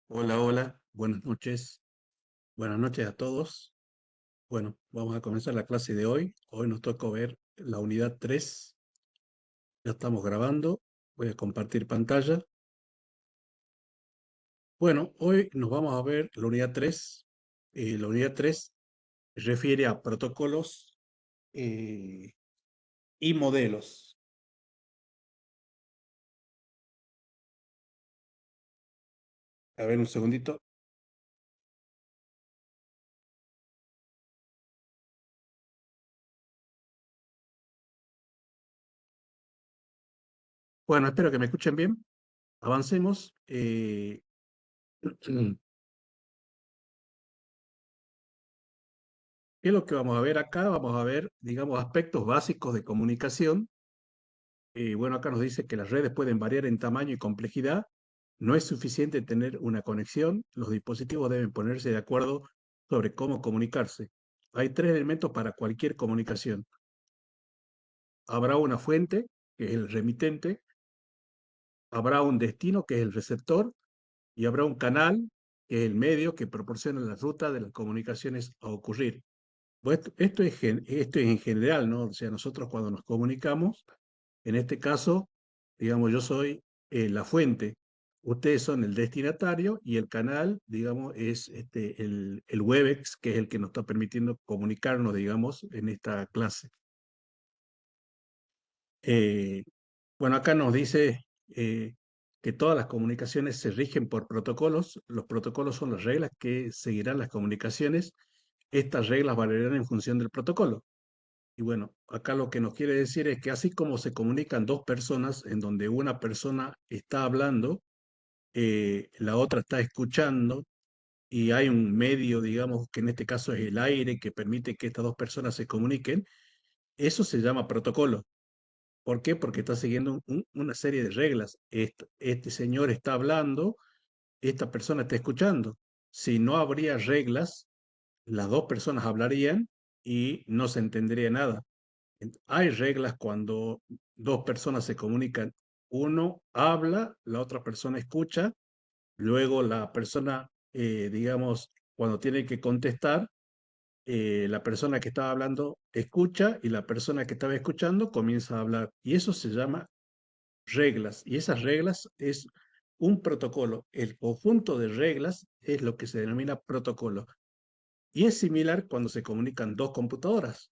Hola, hola, buenas noches. Buenas noches a todos. Bueno, vamos a comenzar la clase de hoy. Hoy nos toca ver la unidad 3. Ya estamos grabando. Voy a compartir pantalla. Bueno, hoy nos vamos a ver la unidad 3. La unidad 3 refiere a protocolos eh, y modelos. A ver, un segundito. Bueno, espero que me escuchen bien. Avancemos. ¿Qué es lo que vamos a ver acá? Vamos a ver, digamos, aspectos básicos de comunicación. Bueno, acá nos dice que las redes pueden variar en tamaño y complejidad. No es suficiente tener una conexión. Los dispositivos deben ponerse de acuerdo sobre cómo comunicarse. Hay tres elementos para cualquier comunicación. Habrá una fuente, que es el remitente, habrá un destino, que es el receptor, y habrá un canal, que es el medio que proporciona la ruta de las comunicaciones a ocurrir. Pues esto es en general, ¿no? O sea, nosotros cuando nos comunicamos, en este caso, digamos, yo soy la fuente, ustedes son el destinatario y el canal, digamos, es el Webex, que es el que nos está permitiendo comunicarnos, digamos, en esta clase. Eh, bueno, acá nos dice que todas las comunicaciones se rigen por protocolos. Los protocolos son las reglas que seguirán las comunicaciones. Estas reglas variarán en función del protocolo. Y bueno, acá lo que nos quiere decir es que así como se comunican dos personas en donde una persona está hablando, la otra está escuchando y hay un medio, digamos, que en este caso es el aire que permite que estas dos personas se comuniquen, eso se llama protocolo. ¿Por qué? Porque está siguiendo una serie de reglas. Este señor está hablando, esta persona está escuchando. Si no habría reglas, las dos personas hablarían y no se entendería nada. Hay reglas cuando dos personas se comunican. Uno habla, la otra persona escucha, luego la persona, digamos, cuando tiene que contestar, la persona que estaba hablando escucha y la persona que estaba escuchando comienza a hablar. Y eso se llama reglas. Y esas reglas es un protocolo. El conjunto de reglas es lo que se denomina protocolo. Y es similar cuando se comunican dos computadoras.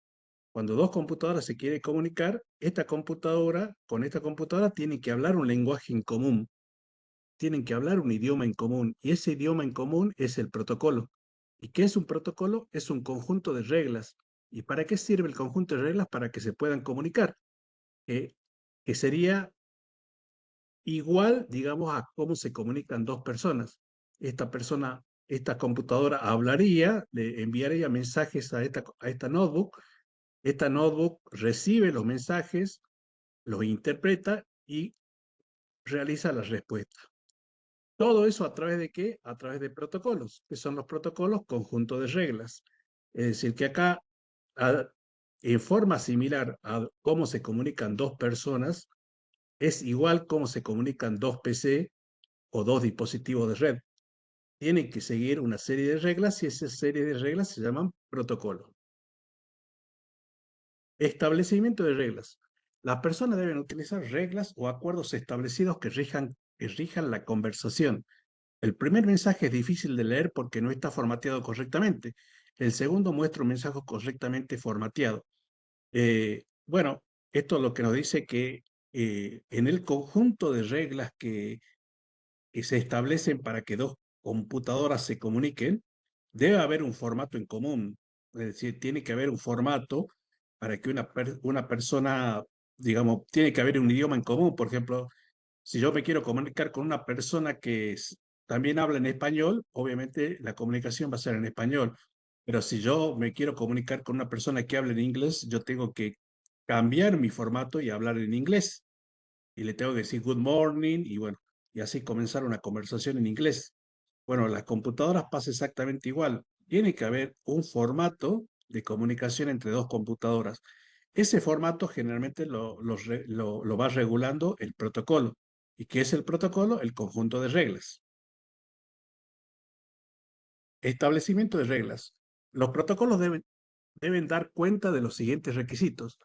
Cuando dos computadoras se quieren comunicar, esta computadora con esta computadora tienen que hablar un lenguaje en común, tienen que hablar un idioma en común, y ese idioma en común es el protocolo. ¿Y qué es un protocolo? Es un conjunto de reglas. ¿Y para qué sirve el conjunto de reglas? Para que se puedan comunicar, eh, que sería igual, digamos, a cómo se comunican dos personas. Esta persona, esta computadora hablaría, le enviaría mensajes a esta notebook. Esta notebook recibe los mensajes, los interpreta y realiza la respuesta. Todo eso a través de qué? A través de protocolos, que son los protocolos conjunto de reglas. Es decir, que acá, a, en forma similar a cómo se comunican dos personas, es igual cómo se comunican dos PC o dos dispositivos de red. Tienen que seguir una serie de reglas y esa serie de reglas se llaman protocolos. Establecimiento de reglas. Las personas deben utilizar reglas o acuerdos establecidos que rijan la conversación. El primer mensaje es difícil de leer porque no está formateado correctamente. El segundo muestra un mensaje correctamente formateado. Bueno, esto es lo que nos dice que en el conjunto de reglas que se establecen para que dos computadoras se comuniquen, debe haber un formato en común. Es decir, tiene que haber un formato para que una persona, digamos, tiene que haber un idioma en común. Por ejemplo, si yo me quiero comunicar con una persona que también habla en español, obviamente la comunicación va a ser en español. Pero si yo me quiero comunicar con una persona que habla en inglés, yo tengo que cambiar mi formato y hablar en inglés y le tengo que decir good morning y bueno, y así comenzar una conversación en inglés. Bueno, las computadoras pasa exactamente igual. Tiene que haber un formato de comunicación entre dos computadoras. Ese formato generalmente lo va regulando el protocolo. ¿Y qué es el protocolo? El conjunto de reglas. Establecimiento de reglas. Los protocolos deben dar cuenta de los siguientes requisitos: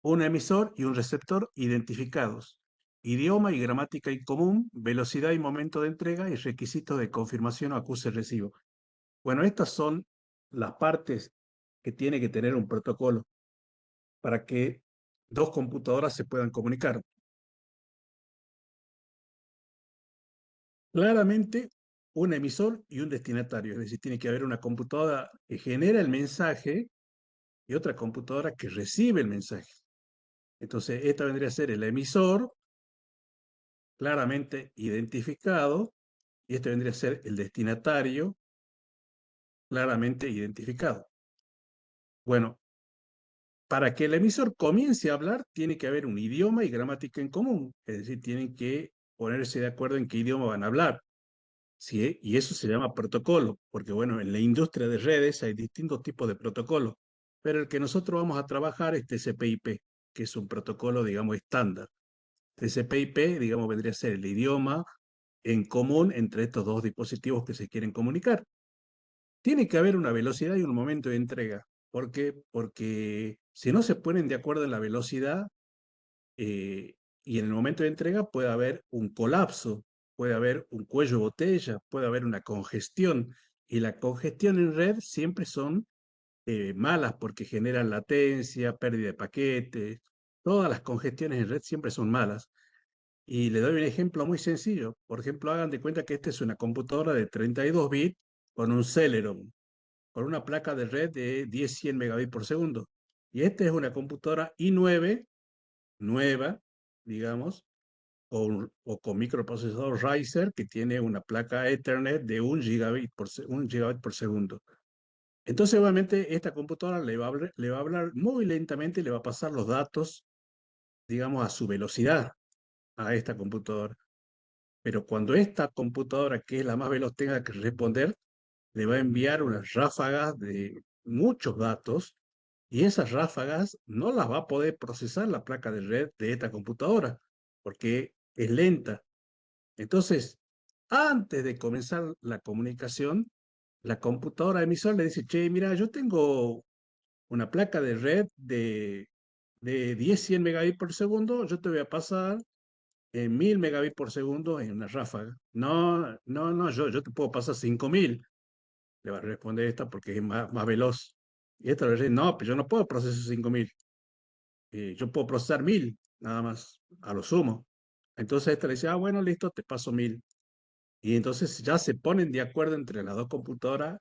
un emisor y un receptor identificados, idioma y gramática en común, velocidad y momento de entrega y requisitos de confirmación o acuse-recibo. Bueno, estas son las partes que tiene que tener un protocolo para que dos computadoras se puedan comunicar. Claramente, un emisor y un destinatario, es decir, tiene que haber una computadora que genera el mensaje y otra computadora que recibe el mensaje. Entonces, esta vendría a ser el emisor, claramente identificado, y este vendría a ser el destinatario, claramente identificado. Bueno, para que el emisor comience a hablar, tiene que haber un idioma y gramática en común, es decir, tienen que ponerse de acuerdo en qué idioma van a hablar. ¿Sí? Y eso se llama protocolo, porque bueno, en la industria de redes hay distintos tipos de protocolos, pero el que nosotros vamos a trabajar es TCP/IP, que es un protocolo, digamos, estándar. TCP/IP, digamos, vendría a ser el idioma en común entre estos dos dispositivos que se quieren comunicar. Tiene que haber una velocidad y un momento de entrega. ¿Por qué? Porque si no se ponen de acuerdo en la velocidad, y en el momento de entrega puede haber un colapso, puede haber un cuello de botella, puede haber una congestión. Y la congestión en red siempre son malas porque generan latencia, pérdida de paquetes. Todas las congestiones en red siempre son malas. Y le doy un ejemplo muy sencillo. Por ejemplo, hagan de cuenta que esta es una computadora de 32 bits con un Celeron, con una placa de red de 10-100 megabits por segundo. Y esta es una computadora i9 nueva, digamos, o con microprocesador Riser que tiene una placa Ethernet de 1 gigabit por segundo. Entonces, obviamente, esta computadora le va a hablar muy lentamente y le va a pasar los datos, digamos, a su velocidad a esta computadora. Pero cuando esta computadora, que es la más veloz, tenga que responder, le va a enviar unas ráfagas de muchos datos y esas ráfagas no las va a poder procesar la placa de red de esta computadora porque es lenta. Entonces, antes de comenzar la comunicación, la computadora emisora le dice: che, mira, yo tengo una placa de red de 10-100 megabits por segundo, yo te voy a pasar en 1000 megabits por segundo en una ráfaga. No, no, no, yo te puedo pasar 5000. Le va a responder esta porque es más veloz. Y esta le dice: no, pues yo no puedo procesar 5000. Yo puedo procesar 1000, nada más, a lo sumo. Entonces esta le dice: ah, bueno, listo, te paso 1000. Y entonces ya se ponen de acuerdo entre las dos computadoras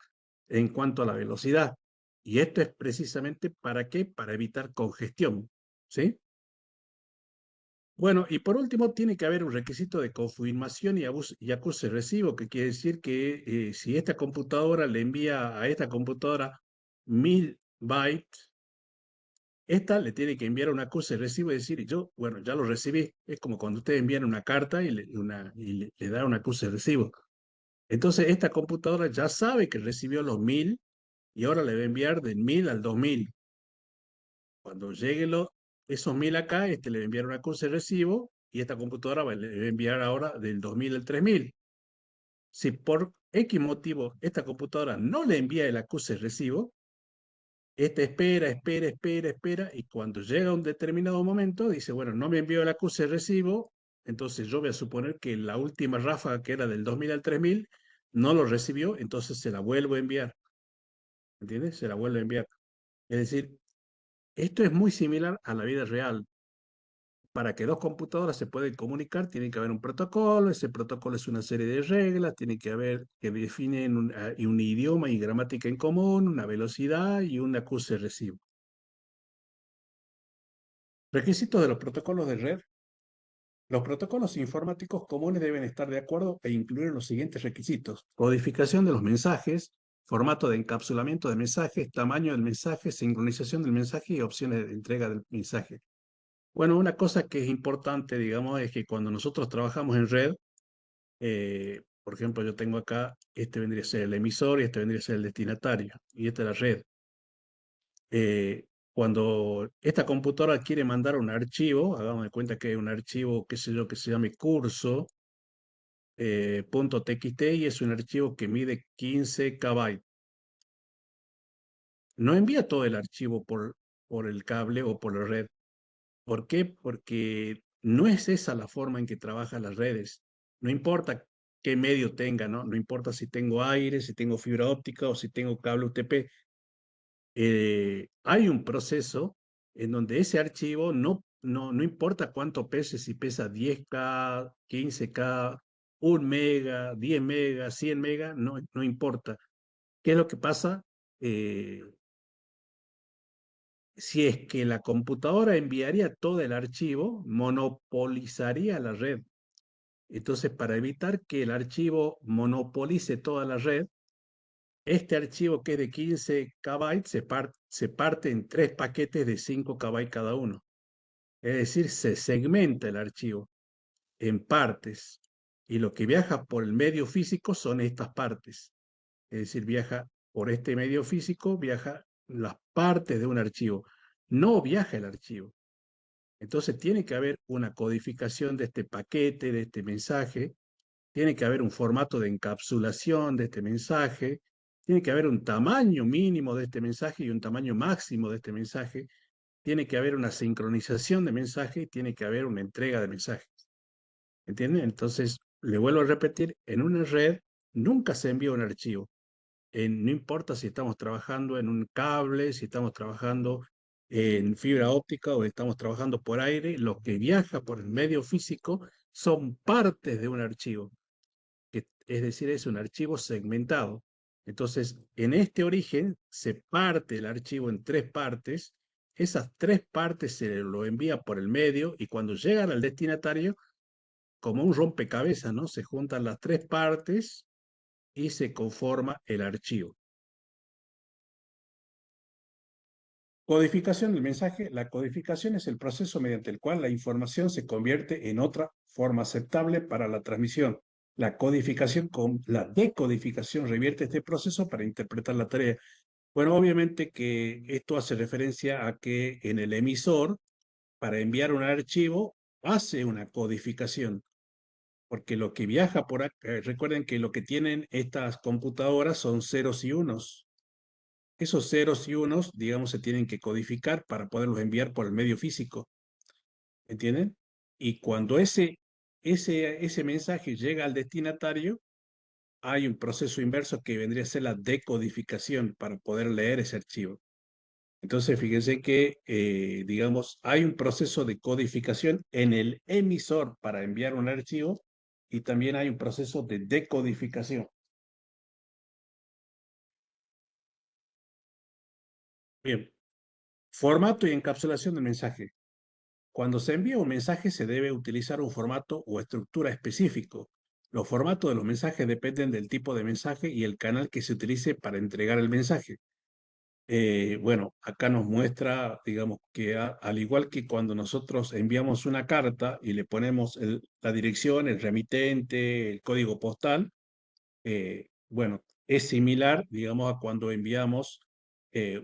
en cuanto a la velocidad. Y esto es precisamente para qué, para evitar congestión, ¿sí? Bueno, y por último, tiene que haber un requisito de confirmación y acuse recibo, que quiere decir que si esta computadora le envía a esta computadora 1000 bytes, esta le tiene que enviar un acuse recibo y decir: yo, bueno, ya lo recibí. Es como cuando ustedes envían una carta y le da un acuse recibo. Entonces, esta computadora ya sabe que recibió los 1000 y ahora le va a enviar del 1000 al 2000. Cuando llegue esos 1000 acá, este le va a enviar un acuse recibo y esta computadora le va a enviar ahora del 2000 al 3000. Si por X motivo esta computadora no le envía el acuse recibo, esta espera, espera, espera, espera, y cuando llega a un determinado momento, dice: bueno, no me envió el acuse recibo, entonces yo voy a suponer que la última ráfaga, que era del 2000 al 3000, no lo recibió, entonces se la vuelvo a enviar. ¿Entiendes? Se la vuelve a enviar. Es decir, esto es muy similar a la vida real. Para que dos computadoras se puedan comunicar, tiene que haber un protocolo. Ese protocolo es una serie de reglas, tiene que haber que definen un idioma y gramática en común, una velocidad y un acuse-recibo. Requisitos de los protocolos de red. Los protocolos informáticos comunes deben estar de acuerdo e incluir los siguientes requisitos: codificación de los mensajes, formato de encapsulamiento de mensajes, tamaño del mensaje, sincronización del mensaje y opciones de entrega del mensaje. Bueno, una cosa que es importante, digamos, es que cuando nosotros trabajamos en red, por ejemplo, yo tengo acá, este vendría a ser el emisor y este vendría a ser el destinatario, y esta es la red. Cuando esta computadora quiere mandar un archivo, hagamos de cuenta que es un archivo, qué sé yo, que se llame curso, .txt y es un archivo que mide 15 KB. No envía todo el archivo por el cable o por la red. ¿Por qué? Porque no es esa la forma en que trabajan las redes. No importa qué medio tenga, ¿no? No importa si tengo aire, si tengo fibra óptica o si tengo cable UTP. Hay un proceso en donde ese archivo no importa cuánto pese, si pesa 10K, 15K, 1 mega, 10 megas, 100 megas, no importa. ¿Qué es lo que pasa? Eh, si es que la computadora enviaría todo el archivo, monopolizaría la red. Entonces, para evitar que el archivo monopolice toda la red, este archivo que es de 15 KB se parte en 3 paquetes de 5 KB cada uno. Es decir, se segmenta el archivo en partes. Y lo que viaja por el medio físico son estas partes. Es decir, viaja por este medio físico, viaja las partes de un archivo. No viaja el archivo. Entonces tiene que haber una codificación de este paquete, de este mensaje, tiene que haber un formato de encapsulación de este mensaje, tiene que haber un tamaño mínimo de este mensaje y un tamaño máximo de este mensaje, tiene que haber una sincronización de mensaje y tiene que haber una entrega de mensajes. ¿Entienden? Entonces, le vuelvo a repetir, en una red nunca se envía un archivo. No importa si estamos trabajando en un cable, si estamos trabajando en fibra óptica o estamos trabajando por aire, lo que viaja por el medio físico son partes de un archivo, que, es decir, es un archivo segmentado. Entonces, en este origen se parte el archivo en 3 partes, esas 3 partes se lo envía por el medio y cuando llegan al destinatario, como un rompecabezas, ¿no? Se juntan las 3 partes y se conforma el archivo. Codificación del mensaje. La codificación es el proceso mediante el cual la información se convierte en otra forma aceptable para la transmisión. La decodificación revierte este proceso para interpretar la tarea. Bueno, obviamente que esto hace referencia a que en el emisor, para enviar un archivo, hace una codificación, porque lo que viaja por acá, recuerden que lo que tienen estas computadoras son ceros y unos. Esos ceros y unos, digamos, se tienen que codificar para poderlos enviar por el medio físico, ¿entienden? Y cuando ese mensaje llega al destinatario, hay un proceso inverso que vendría a ser la decodificación para poder leer ese archivo. Entonces, fíjense que, digamos, hay un proceso de codificación en el emisor para enviar un archivo y también hay un proceso de decodificación. Bien, formato y encapsulación del mensaje. Cuando se envía un mensaje se debe utilizar un formato o estructura específico. Los formatos de los mensajes dependen del tipo de mensaje y el canal que se utilice para entregar el mensaje. Bueno, acá nos muestra, digamos, que al igual que cuando nosotros enviamos una carta y le ponemos la dirección, el remitente, el código postal, bueno, es similar, digamos, a cuando enviamos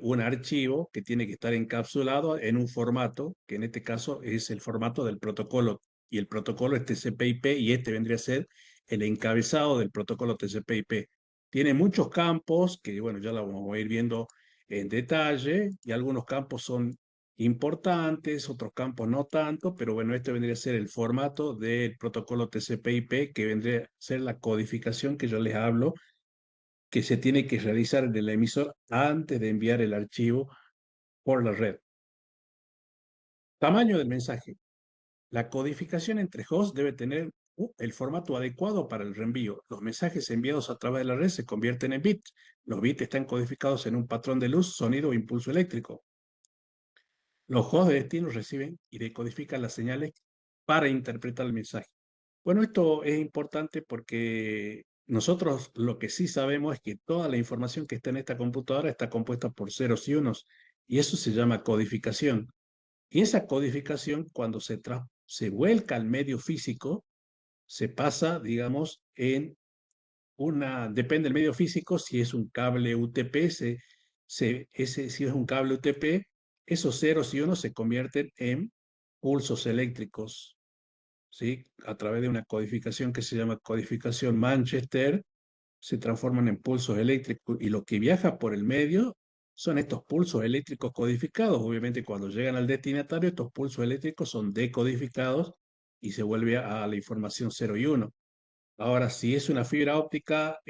un archivo que tiene que estar encapsulado en un formato, que en este caso es el formato del protocolo, y el protocolo es TCP/IP, y este vendría a ser el encabezado del protocolo TCP/IP. Tiene muchos campos, que bueno, ya lo vamos a ir viendo en detalle, y algunos campos son importantes, otros campos no tanto, pero bueno, este vendría a ser el formato del protocolo TCP/IP, que vendría a ser la codificación que yo les hablo, que se tiene que realizar en el emisor antes de enviar el archivo por la red. Tamaño del mensaje. La codificación entre hosts debe tener el formato adecuado para el reenvío. Los mensajes enviados a través de la red se convierten en bits. Los bits están codificados en un patrón de luz, sonido o impulso eléctrico. Los hosts de destino reciben y decodifican las señales para interpretar el mensaje. Bueno, esto es importante porque nosotros lo que sí sabemos es que toda la información que está en esta computadora está compuesta por ceros y unos, y eso se llama codificación. Y esa codificación, cuando se vuelca al medio físico, se pasa, digamos, depende del medio físico, si es un cable UTP, si es un cable UTP, esos ceros y unos se convierten en pulsos eléctricos. ¿sí? A través de una codificación que se llama codificación Manchester, se transforman en pulsos eléctricos y lo que viaja por el medio son estos pulsos eléctricos codificados. Obviamente cuando llegan al destinatario, estos pulsos eléctricos son decodificados y se vuelve a la información 0 y 1. Ahora, si es una fibra óptica,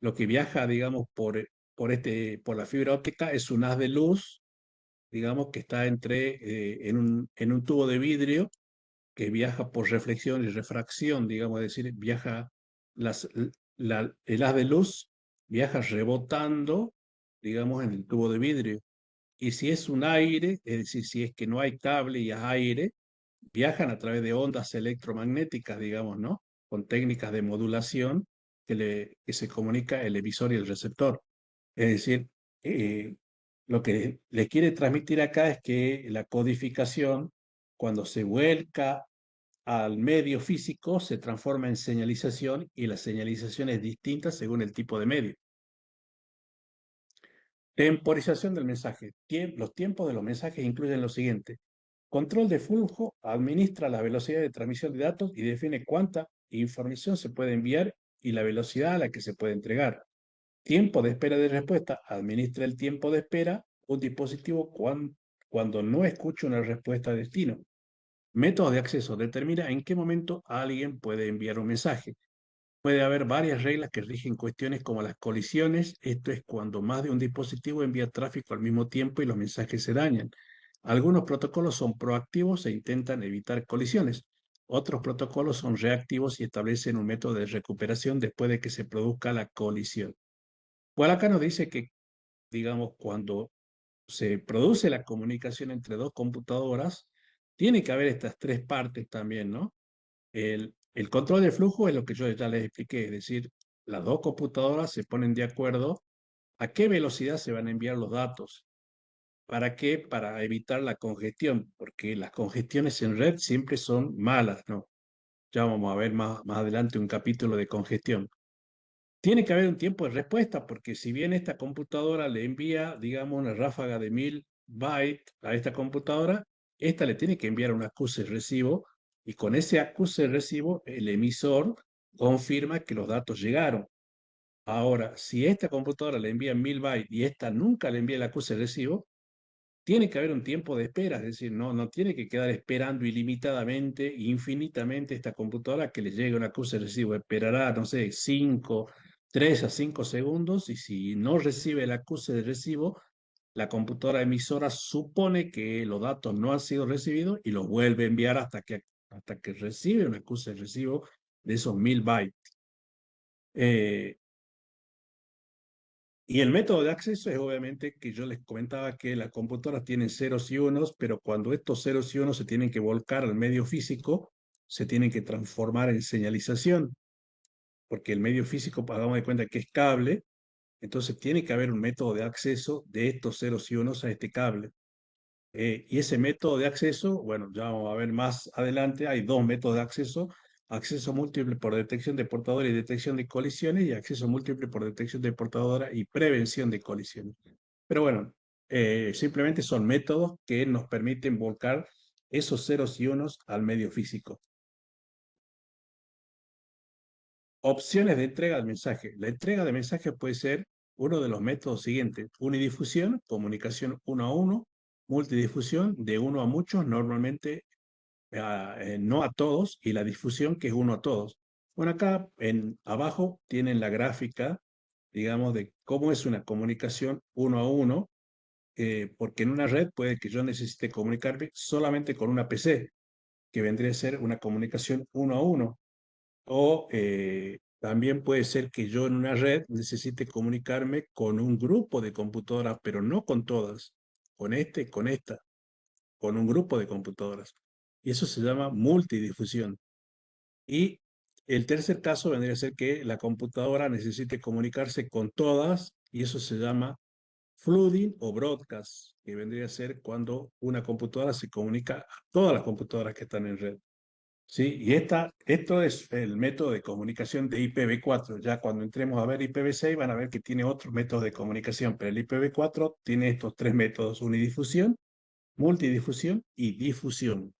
lo que viaja, digamos, por la fibra óptica es un haz de luz, digamos, que está en un tubo de vidrio que viaja por reflexión y refracción, digamos, es decir, viaja, las, el haz de luz viaja rebotando, digamos, en el tubo de vidrio. Y si es un aire, es decir, si es que no hay cable y es aire, viajan a través de ondas electromagnéticas, digamos, ¿no? Con técnicas de modulación que se comunica el emisor y el receptor. Es decir, eh, lo que le quiere transmitir acá es que la codificación, cuando se vuelca al medio físico, se transforma en señalización y la señalización es distinta según el tipo de medio. Temporización del mensaje. Los tiempos de los mensajes incluyen lo siguiente. Control de flujo administra la velocidad de transmisión de datos y define cuánta información se puede enviar y la velocidad a la que se puede entregar. Tiempo de espera de respuesta. Administra el tiempo de espera un dispositivo cuando no escucha una respuesta a destino. Método de acceso. Determina en qué momento alguien puede enviar un mensaje. Puede haber varias reglas que rigen cuestiones como las colisiones. Esto es cuando más de un dispositivo envía tráfico al mismo tiempo y los mensajes se dañan. Algunos protocolos son proactivos e intentan evitar colisiones. Otros protocolos son reactivos y establecen un método de recuperación después de que se produzca la colisión. Pues acá nos dice que, digamos, cuando se produce la comunicación entre dos computadoras, tiene que haber estas tres partes también, ¿no? El control de flujo es lo que yo ya les expliqué, es decir, las dos computadoras se ponen de acuerdo a qué velocidad se van a enviar los datos. ¿Para qué? Para evitar la congestión, porque las congestiones en red siempre son malas, ¿no? Ya vamos a ver más adelante un capítulo de congestión. Tiene que haber un tiempo de respuesta, porque si bien esta computadora le envía, digamos, una ráfaga de 1000 bytes a esta computadora, esta le tiene que enviar un acuse recibo y con ese acuse recibo el emisor confirma que los datos llegaron. Ahora, si esta computadora le envía 1000 bytes y esta nunca le envía el acuse recibo, tiene que haber un tiempo de espera, es decir, no tiene que quedar esperando ilimitadamente, infinitamente esta computadora que le llegue un acuse de recibo. Esperará, no sé, 3 a 5 segundos y si no recibe el acuse de recibo, la computadora emisora supone que los datos no han sido recibidos y los vuelve a enviar hasta que recibe un acuse de recibo de esos 1000 bytes. Eh, Y el método de acceso es obviamente que yo les comentaba que las computadoras tienen ceros y unos, pero cuando estos ceros y unos se tienen que volcar al medio físico, se tienen que transformar en señalización, porque el medio físico, hagamos de cuenta que es cable, entonces tiene que haber un método de acceso de estos ceros y unos a este cable. Y ese método de acceso, bueno, ya vamos a ver más adelante, hay dos métodos de acceso: acceso múltiple por detección de portadora y detección de colisiones, y acceso múltiple por detección de portadora y prevención de colisiones. Pero bueno, simplemente son métodos que nos permiten volcar esos ceros y unos al medio físico. Opciones de entrega del mensaje. La entrega de mensaje puede ser uno de los métodos siguientes: unidifusión, comunicación uno a uno; multidifusión, de uno a muchos, normalmente no a todos; y la difusión, que es uno a todos. Bueno, acá abajo tienen la gráfica, digamos, de cómo es una comunicación uno a uno, porque en una red puede que yo necesite comunicarme solamente con una PC, que vendría a ser una comunicación uno a uno. O también puede ser que yo en una red necesite comunicarme con un grupo de computadoras, pero no con todas, con con esta, con un grupo de computadoras. Y eso se llama multidifusión. Y el tercer caso vendría a ser que la computadora necesite comunicarse con todas, y eso se llama flooding o broadcast, que vendría a ser cuando una computadora se comunica a todas las computadoras que están en red. Sí, y esto es el método de comunicación de IPv4. Ya cuando entremos a ver IPv6 van a ver que tiene otros métodos de comunicación, pero el IPv4 tiene estos tres métodos: unidifusión, multidifusión y difusión.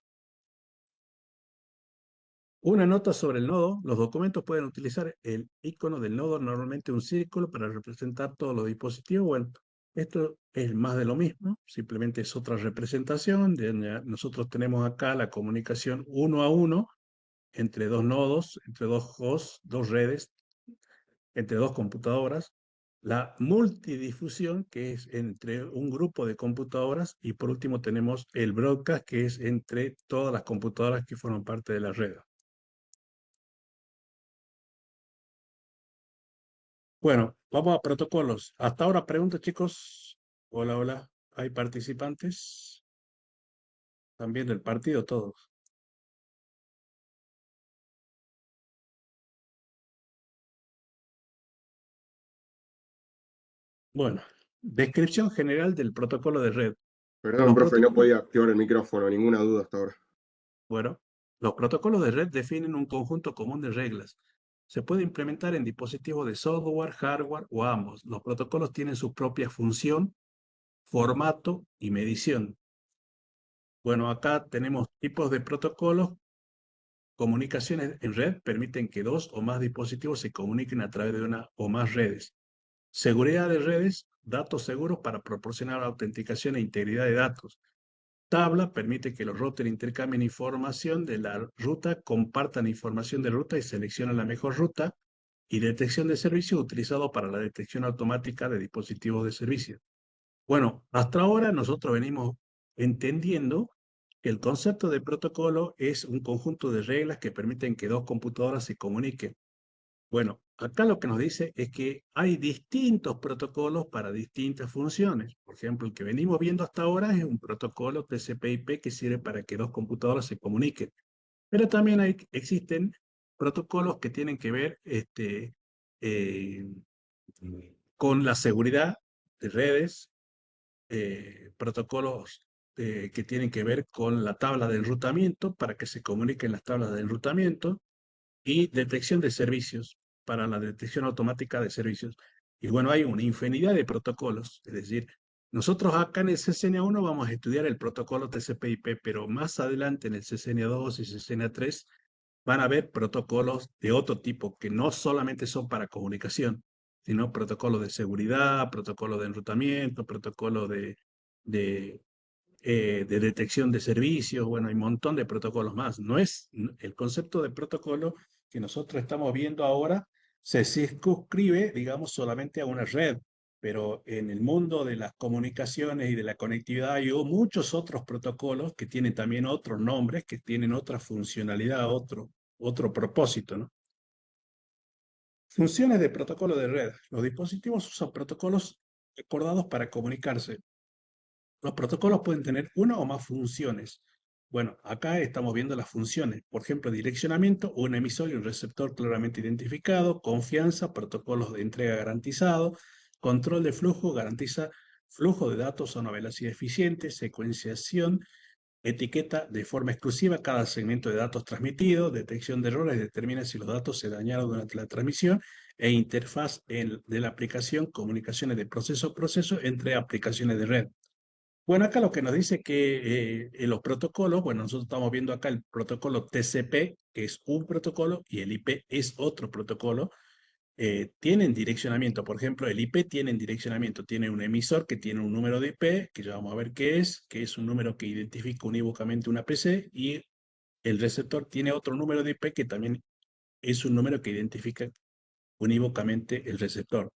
Una nota sobre el nodo. Los documentos pueden utilizar el icono del nodo, normalmente un círculo, para representar todos los dispositivos. Bueno, esto es más de lo mismo, simplemente es otra representación. Nosotros tenemos acá la comunicación uno a uno entre dos nodos, entre dos hosts, dos redes, entre dos computadoras. La multidifusión, que es entre un grupo de computadoras. Y por último tenemos el broadcast, que es entre todas las computadoras que forman parte de la red. Bueno, vamos a protocolos. Hasta ahora, preguntas, chicos. Hola, hola. ¿Hay participantes? También del partido, todos. Bueno, descripción general del protocolo de red. Perdón, Los profe, no protocolos, podía activar el micrófono, ninguna duda hasta ahora. bueno, los protocolos de red definen un conjunto común de reglas. Se puede implementar en dispositivos de software, hardware o ambos. Los protocolos tienen su propia función, formato y medición. Bueno, acá tenemos tipos de protocolos. Comunicaciones en red permiten que dos o más dispositivos se comuniquen a través de una o más redes. Seguridad de redes, datos seguros para proporcionar autenticación e integridad de datos. Tabla permite que los routers intercambien información de la ruta, compartan información de ruta y seleccionen la mejor ruta. Y detección de servicio utilizado para la detección automática de dispositivos de servicio. Bueno, hasta ahora nosotros venimos entendiendo que el concepto de protocolo es un conjunto de reglas que permiten que dos computadoras se comuniquen. Bueno, acá lo que nos dice es que hay distintos protocolos para distintas funciones. Por ejemplo, el que venimos viendo hasta ahora es un protocolo TCP/IP que sirve para que dos computadoras se comuniquen. Pero también existen protocolos que tienen que ver eh, con la seguridad de redes, protocolos que tienen que ver con la tabla de enrutamiento para que se comuniquen las tablas de enrutamiento, y detección de servicios para la detección automática de servicios. Y bueno, hay una infinidad de protocolos. Es decir, nosotros acá en el CCNA1 vamos a estudiar el protocolo TCP/IP, pero más adelante en el CCNA2 y CCNA3 van a haber protocolos de otro tipo que no solamente son para comunicación, sino protocolos de seguridad, protocolos de enrutamiento, protocolos de detección de servicios. Bueno, hay un montón de protocolos más. No es el concepto de protocolo que nosotros estamos viendo ahora, se circunscribe, digamos, solamente a una red, pero en el mundo de las comunicaciones y de la conectividad hay muchos otros protocolos que tienen también otros nombres, que tienen otra funcionalidad, otro propósito, ¿no? Funciones de protocolo de red. Los dispositivos usan protocolos acordados para comunicarse. Los protocolos pueden tener una o más funciones. Bueno, acá estamos viendo las funciones. Por ejemplo, direccionamiento, un emisor y un receptor claramente identificado, confianza, protocolos de entrega garantizado, control de flujo, garantiza flujo de datos a una velocidad eficiente, secuenciación, etiqueta de forma exclusiva cada segmento de datos transmitido, detección de errores, determina si los datos se dañaron durante la transmisión, e interfaz de la aplicación, comunicaciones de proceso a proceso entre aplicaciones de red. Bueno, acá lo que nos dice que en los protocolos, bueno, nosotros estamos viendo acá el protocolo TCP, que es un protocolo, y el IP es otro protocolo. Tienen direccionamiento. Por ejemplo, el IP tiene direccionamiento, tiene un emisor que tiene un número de IP, que ya vamos a ver qué es, que es un número que identifica unívocamente una PC, y el receptor tiene otro número de IP que también es un número que identifica unívocamente el receptor.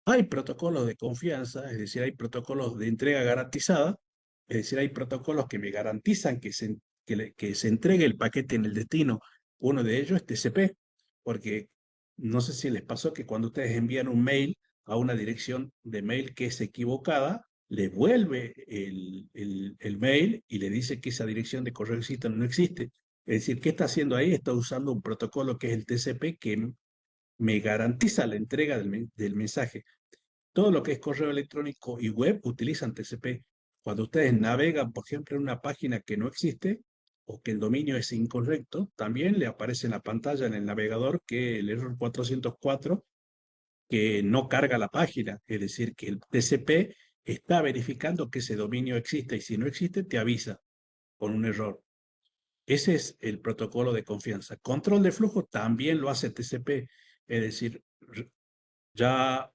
Hay protocolos de confianza, es decir, hay protocolos de entrega garantizada, es decir, hay protocolos que me garantizan que se entregue el paquete en el destino. Uno de ellos es TCP, porque no sé si les pasó que cuando ustedes envían un mail a una dirección de mail que es equivocada, le vuelve el mail y le dice que esa dirección de correo existe o no existe. Es decir, ¿qué está haciendo ahí? Está usando un protocolo que es el TCP, que me garantiza la entrega del mensaje. Todo lo que es correo electrónico y web utilizan TCP. Cuando ustedes navegan, por ejemplo, en una página que no existe o que el dominio es incorrecto, también le aparece en la pantalla en el navegador que el error 404, que no carga la página. Es decir, que el TCP está verificando que ese dominio existe, y si no existe, te avisa con un error. Ese es el protocolo de confianza. Control de flujo también lo hace TCP, es decir, ya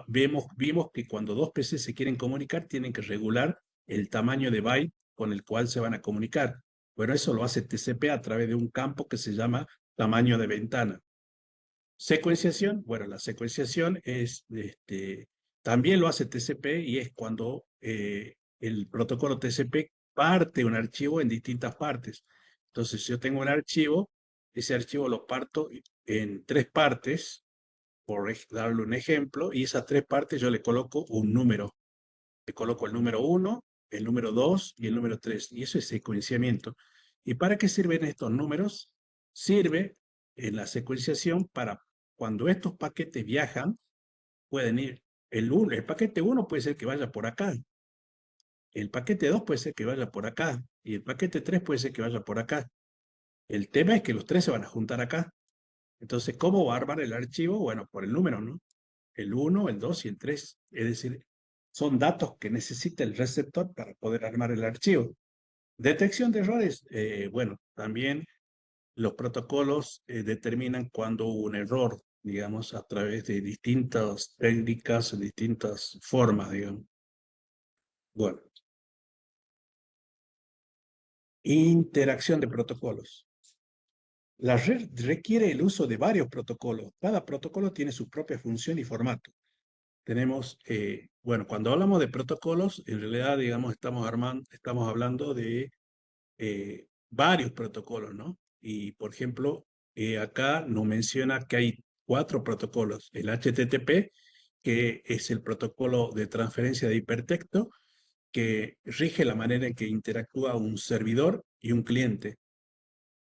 vimos que cuando dos PCs se quieren comunicar, tienen que regular el tamaño de byte con el cual se van a comunicar. Bueno, eso lo hace TCP a través de un campo que se llama tamaño de ventana. Secuenciación, bueno, la secuenciación es, también lo hace TCP y es cuando el protocolo TCP parte un archivo en distintas partes. Entonces, si yo tengo un archivo, ese archivo lo parto en tres partes, por darle un ejemplo, y esas tres partes yo le coloco un número. Le coloco el número 1, el número 2 y el número 3. Y eso es secuenciamiento. ¿Y para qué sirven estos números? Sirve en la secuenciación para cuando estos paquetes viajan, pueden ir. El paquete 1 puede ser que vaya por acá. El paquete 2 puede ser que vaya por acá. Y el paquete 3 puede ser que vaya por acá. El tema es que los tres se van a juntar acá. Entonces, ¿cómo va a armar el archivo? Bueno, por el número, ¿no? El 1, el 2 y el 3. Es decir, son datos que necesita el receptor para poder armar el archivo. Detección de errores. Bueno, también los protocolos determinan cuando hubo un error, digamos, a través de distintas técnicas, distintas formas, digamos. Bueno, interacción de protocolos. La red requiere el uso de varios protocolos. Cada protocolo tiene su propia función y formato. Tenemos, bueno, cuando hablamos de protocolos, en realidad, digamos, estamos hablando de varios protocolos, ¿no? Y, por ejemplo, acá nos menciona que hay 4 protocolos. El HTTP, que es el protocolo de transferencia de hipertexto, que rige la manera en que interactúa un servidor y un cliente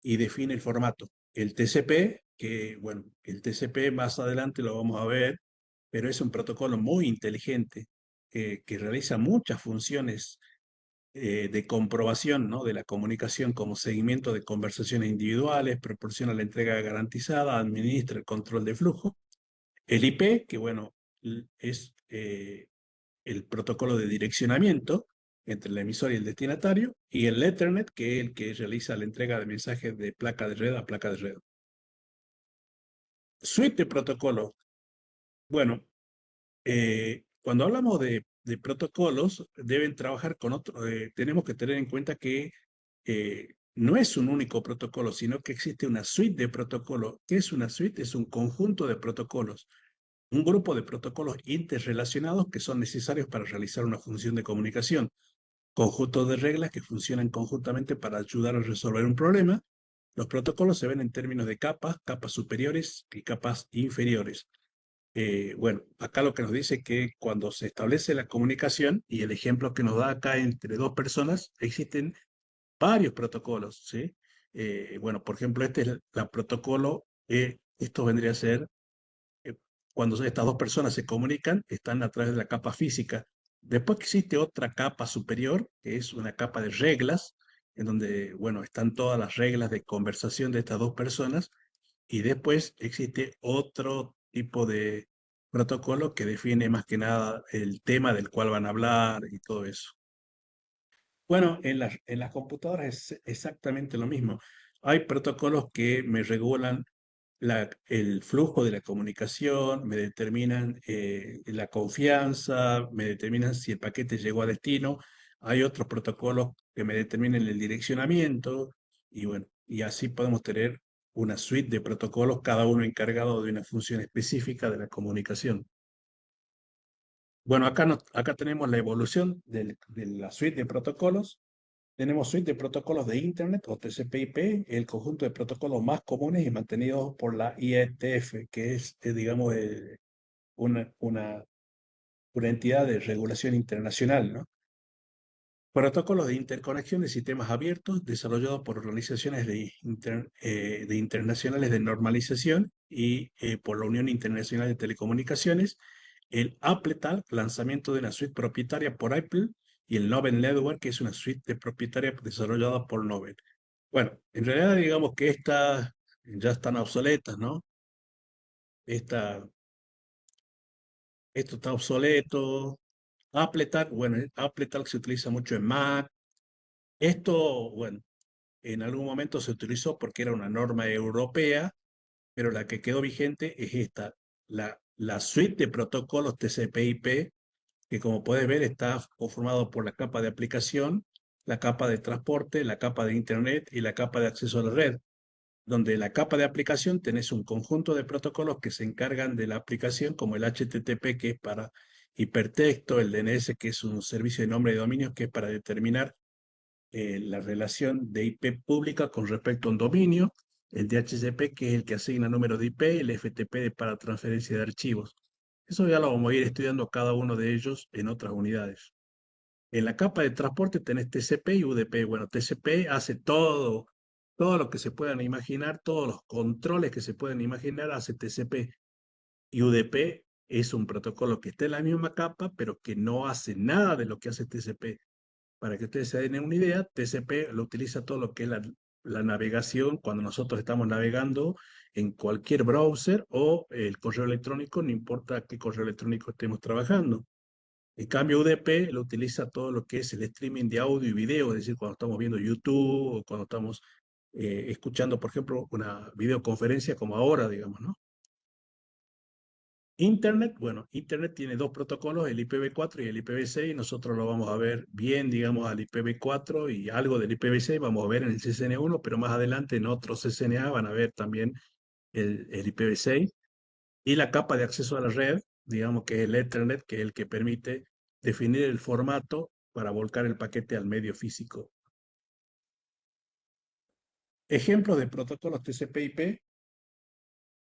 y define el formato. El TCP, que, bueno, el TCP más adelante lo vamos a ver, pero es un protocolo muy inteligente que realiza muchas funciones de comprobación, ¿no?, de la comunicación como seguimiento de conversaciones individuales, proporciona la entrega garantizada, administra el control de flujo. El IP, que bueno, es el protocolo de direccionamiento entre el emisor y el destinatario, y el Ethernet, que es el que realiza la entrega de mensajes de placa de red a placa de red. Suite de protocolos. Bueno, cuando hablamos de protocolos, deben trabajar con otro, tenemos que tener en cuenta que no es un único protocolo, sino que existe una suite de protocolos. ¿Qué es una suite? Es un conjunto de protocolos, un grupo de protocolos interrelacionados que son necesarios para realizar una función de comunicación, conjuntos de reglas que funcionan conjuntamente para ayudar a resolver un problema. Los protocolos se ven en términos de capas, capas superiores y capas inferiores. Bueno, acá lo que nos dice que cuando se establece la comunicación, y el ejemplo que nos da acá entre dos personas, existen varios protocolos, ¿sí? Bueno, por ejemplo, este es el protocolo, esto vendría a ser, eh, cuando estas dos personas se comunican, están a través de la capa física. Después existe otra capa superior, que es una capa de reglas, en donde, bueno, están todas las reglas de conversación de estas dos personas, y después existe otro tipo de protocolo que define más que nada el tema del cual van a hablar y todo eso. Bueno, en las computadoras es exactamente lo mismo. Hay protocolos que me regulan el flujo de la comunicación, me determinan la confianza, me determinan si el paquete llegó a destino. Hay otros protocolos que me determinan el direccionamiento y bueno, y así podemos tener una suite de protocolos, cada uno encargado de una función específica de la comunicación. Bueno, acá tenemos la evolución de la suite de protocolos. Tenemos suite de protocolos de Internet o TCP/IP, el conjunto de protocolos más comunes y mantenidos por la IETF, que es digamos, una entidad de regulación internacional, ¿no? Protocolos de interconexión de sistemas abiertos desarrollados por organizaciones de internacionales de normalización y por la Unión Internacional de Telecomunicaciones. El AppleTalk, lanzamiento de una suite propietaria por Apple, y el Novell Network, que es una suite propietaria desarrollada por Novell. Bueno, en realidad digamos que estas ya están obsoletas, ¿no? Esta, esto está obsoleto. AppleTalk, bueno, AppleTalk se utiliza mucho en Mac. Esto, bueno, en algún momento se utilizó porque era una norma europea, pero la que quedó vigente es esta, la suite de protocolos TCP/IP, que como puedes ver está conformado por la capa de aplicación, la capa de transporte, la capa de Internet y la capa de acceso a la red, donde la capa de aplicación tenés un conjunto de protocolos que se encargan de la aplicación, como el HTTP, que es para hipertexto, el DNS, que es un servicio de nombre de dominio, que es para determinar la relación de IP pública con respecto a un dominio, el DHCP, que es el que asigna número de IP, el FTP para transferencia de archivos. Eso ya lo vamos a ir estudiando cada uno de ellos en otras unidades. En la capa de transporte tenés TCP y UDP. Bueno, TCP hace todo lo que se puedan imaginar, todos los controles que se puedan imaginar hace TCP. Y UDP es un protocolo que está en la misma capa, pero que no hace nada de lo que hace TCP. Para que ustedes se den una idea, TCP lo utiliza todo lo que es la navegación cuando nosotros estamos navegando en cualquier browser o el correo electrónico, no importa qué correo electrónico estemos trabajando. En cambio, UDP lo utiliza todo lo que es el streaming de audio y video, es decir, cuando estamos viendo YouTube o cuando estamos escuchando, por ejemplo, una videoconferencia como ahora, digamos, ¿no? Internet, bueno, Internet tiene dos protocolos, el IPv4 y el IPv6. Nosotros lo vamos a ver bien, digamos, al IPv4 y algo del IPv6 vamos a ver en el CCNA1, pero más adelante en otros CCNA van a ver también el IPv6. Y la capa de acceso a la red, digamos que es el Ethernet, que es el que permite definir el formato para volcar el paquete al medio físico. Ejemplos de protocolos TCP/IP.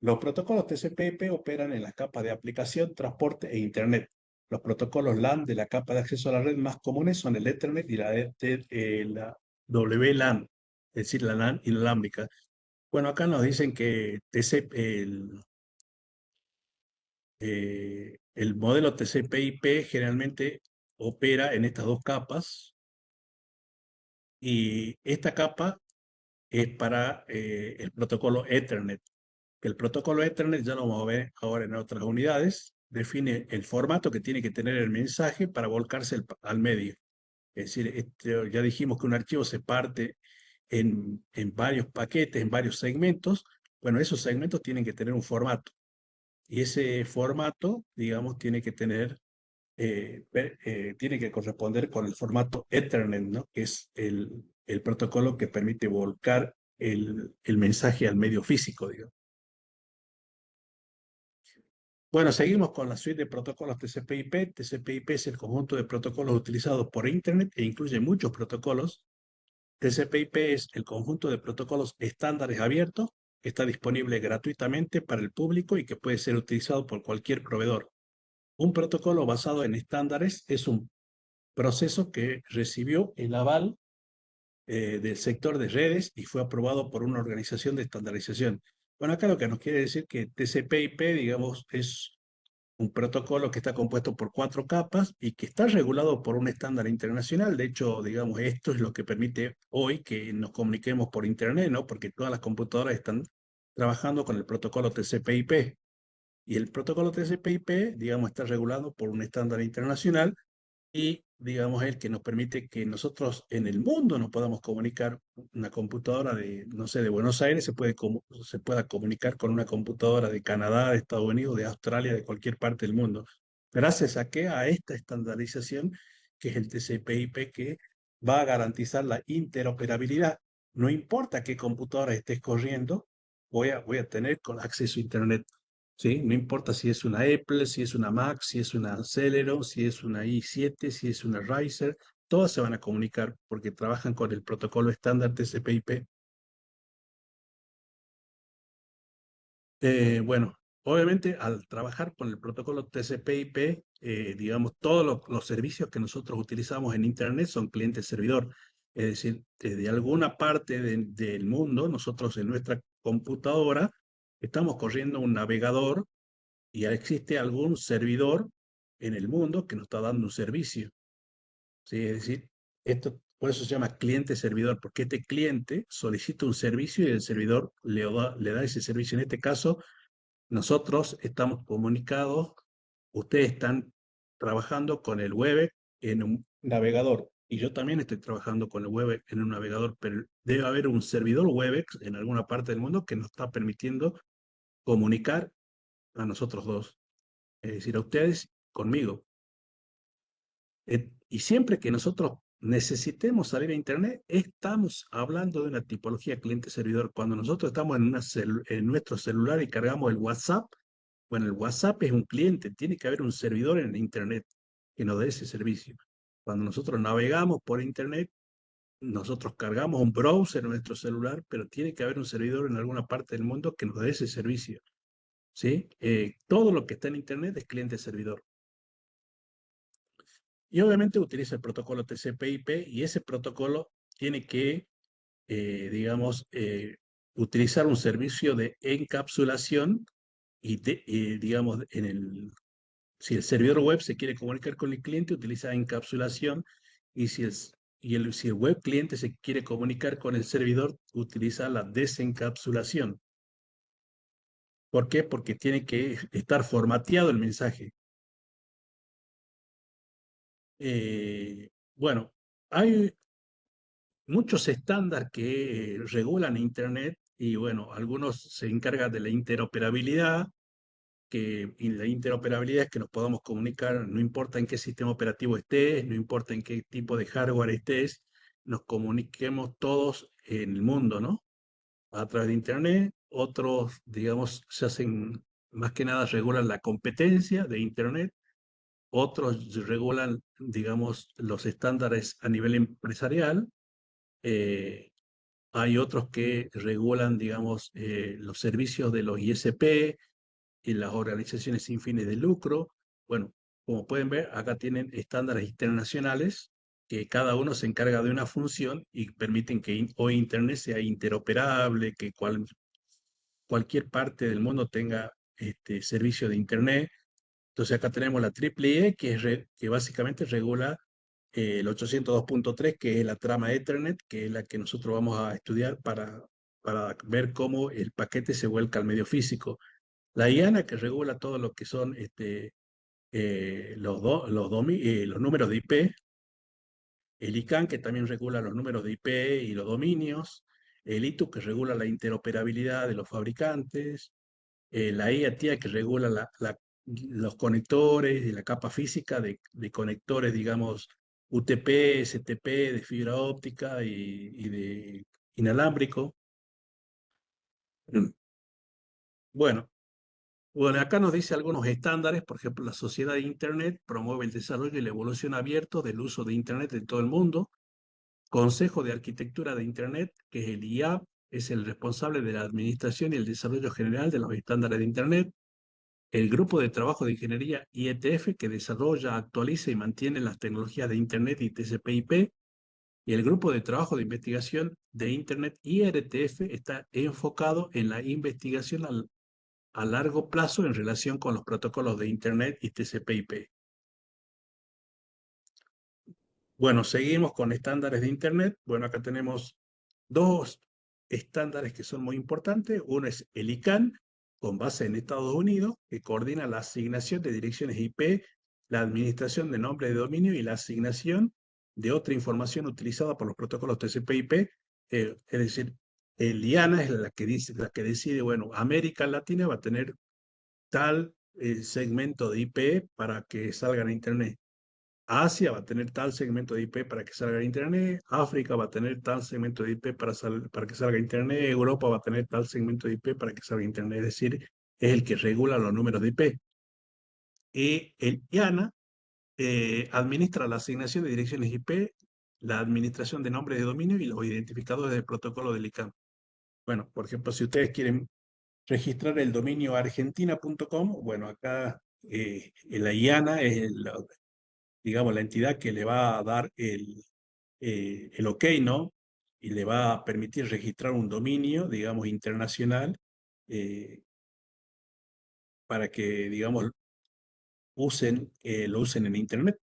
Los protocolos TCP/IP operan en las capas de aplicación, transporte e Internet. Los protocolos LAN de la capa de acceso a la red más comunes son el Ethernet y la WLAN, es decir, la LAN inalámbrica. Bueno, acá nos dicen que el modelo TCP/IP generalmente opera en estas dos capas y esta capa es para el protocolo Ethernet. El protocolo Ethernet, ya lo vamos a ver ahora en otras unidades, define el formato que tiene que tener el mensaje para volcarse al medio. Es decir, ya dijimos que un archivo se parte en varios paquetes, en varios segmentos. Bueno, esos segmentos tienen que tener un formato. Y ese formato, digamos, tiene que corresponder con el formato Ethernet, ¿no? Que es el protocolo que permite volcar el mensaje al medio físico, digamos. Bueno, seguimos con la suite de protocolos TCP/IP. TCP/IP es el conjunto de protocolos utilizados por Internet e incluye muchos protocolos. TCP/IP es el conjunto de protocolos estándares abiertos que está disponible gratuitamente para el público y que puede ser utilizado por cualquier proveedor. Un protocolo basado en estándares es un proceso que recibió el aval del sector de redes y fue aprobado por una organización de estandarización. Bueno, acá lo que nos quiere decir que TCP/IP, digamos, es un protocolo que está compuesto por 4 capas y que está regulado por un estándar internacional. De hecho, digamos, esto es lo que permite hoy que nos comuniquemos por Internet, ¿no? Porque todas las computadoras están trabajando con el protocolo TCP/IP. Y el protocolo TCP/IP, digamos, está regulado por un estándar internacional y, digamos, el que nos permite que nosotros en el mundo nos podamos comunicar. Una computadora de, no sé, de Buenos Aires se pueda comunicar con una computadora de Canadá, de Estados Unidos, de Australia, de cualquier parte del mundo. Gracias a que a esta estandarización, que es el TCP/IP, que va a garantizar la interoperabilidad. No importa qué computadora estés corriendo, voy a tener acceso a Internet. ¿Sí? No importa si es una Apple, si es una Mac, si es una Celeron, si es una i7, si es una Riser, todas se van a comunicar porque trabajan con el protocolo estándar TCP/IP. Bueno, obviamente al trabajar con el protocolo TCP/IP, digamos, todos los servicios que nosotros utilizamos en Internet son cliente-servidor. Es decir, desde alguna parte del mundo, nosotros en nuestra computadora estamos corriendo un navegador y ya existe algún servidor en el mundo que nos está dando un servicio. ¿Sí? Es decir, esto por eso se llama cliente-servidor, porque este cliente solicita un servicio y el servidor le da ese servicio. En este caso, nosotros estamos comunicados, ustedes están trabajando con el web en un navegador. Y yo también estoy trabajando con el web en un navegador, pero debe haber un servidor WebEx en alguna parte del mundo que nos está permitiendo comunicar a nosotros dos, es decir, a ustedes conmigo. Y siempre que nosotros necesitemos salir a Internet, estamos hablando de una tipología cliente-servidor. Cuando nosotros estamos en nuestro celular y cargamos el WhatsApp, bueno, el WhatsApp es un cliente, tiene que haber un servidor en Internet que nos dé ese servicio. Cuando nosotros navegamos por Internet, nosotros cargamos un browser en nuestro celular, pero tiene que haber un servidor en alguna parte del mundo que nos dé ese servicio. ¿Sí? Todo lo que está en Internet es cliente-servidor. Y obviamente utiliza el protocolo TCP/IP y ese protocolo tiene que, digamos, utilizar un servicio de encapsulación digamos, si el servidor web se quiere comunicar con el cliente, utiliza encapsulación y si el web cliente se quiere comunicar con el servidor, utiliza la desencapsulación. ¿Por qué? Porque tiene que estar formateado el mensaje. Bueno, hay muchos estándares que regulan Internet y bueno, algunos se encargan de la interoperabilidad, y la interoperabilidad es que nos podamos comunicar, no importa en qué sistema operativo estés, no importa en qué tipo de hardware estés, nos comuniquemos todos en el mundo, ¿no? A través de Internet. Otros, digamos, se hacen, más que nada regulan la competencia de Internet. Otros regulan, digamos, los estándares a nivel empresarial. Eh, Hay otros que regulan, digamos, los servicios de los ISP y las organizaciones sin fines de lucro. Bueno, como pueden ver, acá tienen estándares internacionales que cada uno se encarga de una función y permiten que hoy Internet sea interoperable, que cualquier parte del mundo tenga servicio de Internet. Entonces acá tenemos la IEEE, que básicamente regula el 802.3, que es la trama Ethernet, que es la que nosotros vamos a estudiar para ver cómo el paquete se vuelca al medio físico. La IANA, que regula todo lo que son los números de IP. El ICANN, que también regula los números de IP y los dominios. El ITU, que regula la interoperabilidad de los fabricantes. La IATIA, que regula los conectores y la capa física de conectores, digamos, UTP, STP, de fibra óptica y de inalámbrico. Bueno, Bueno, acá nos dice algunos estándares, por ejemplo, la sociedad de Internet promueve el desarrollo y la evolución abierto del uso de Internet en todo el mundo. Consejo de Arquitectura de Internet, que es el IAB, es el responsable de la administración y el desarrollo general de los estándares de Internet. El Grupo de Trabajo de Ingeniería IETF, que desarrolla, actualiza y mantiene las tecnologías de Internet y TCP/IP. Y el Grupo de Trabajo de Investigación de Internet IRTF está enfocado en la investigación a largo plazo en relación con los protocolos de Internet y TCP/IP. Bueno, seguimos con estándares de Internet. Bueno, acá tenemos dos estándares que son muy importantes. Uno es el ICANN, con base en Estados Unidos, que coordina la asignación de direcciones IP, la administración de nombre de dominio y la asignación de otra información utilizada por los protocolos TCP/IP. Es decir, el IANA es la que decide, bueno, América Latina va a tener tal segmento de IP para que salgan a Internet. Asia va a tener tal segmento de IP para que salga a Internet. África va a tener tal segmento de IP para que salga a Internet. Europa va a tener tal segmento de IP para que salga a Internet. Es decir, es el que regula los números de IP. Y el IANA administra la asignación de direcciones IP, la administración de nombres de dominio y los identificadores del protocolo del ICANN. Bueno, por ejemplo, si ustedes quieren registrar el dominio argentina.com, bueno, acá la IANA es digamos, la entidad que le va a dar el OK, ¿no? Y le va a permitir registrar un dominio, digamos, internacional, eh, para que, digamos, lo usen en Internet.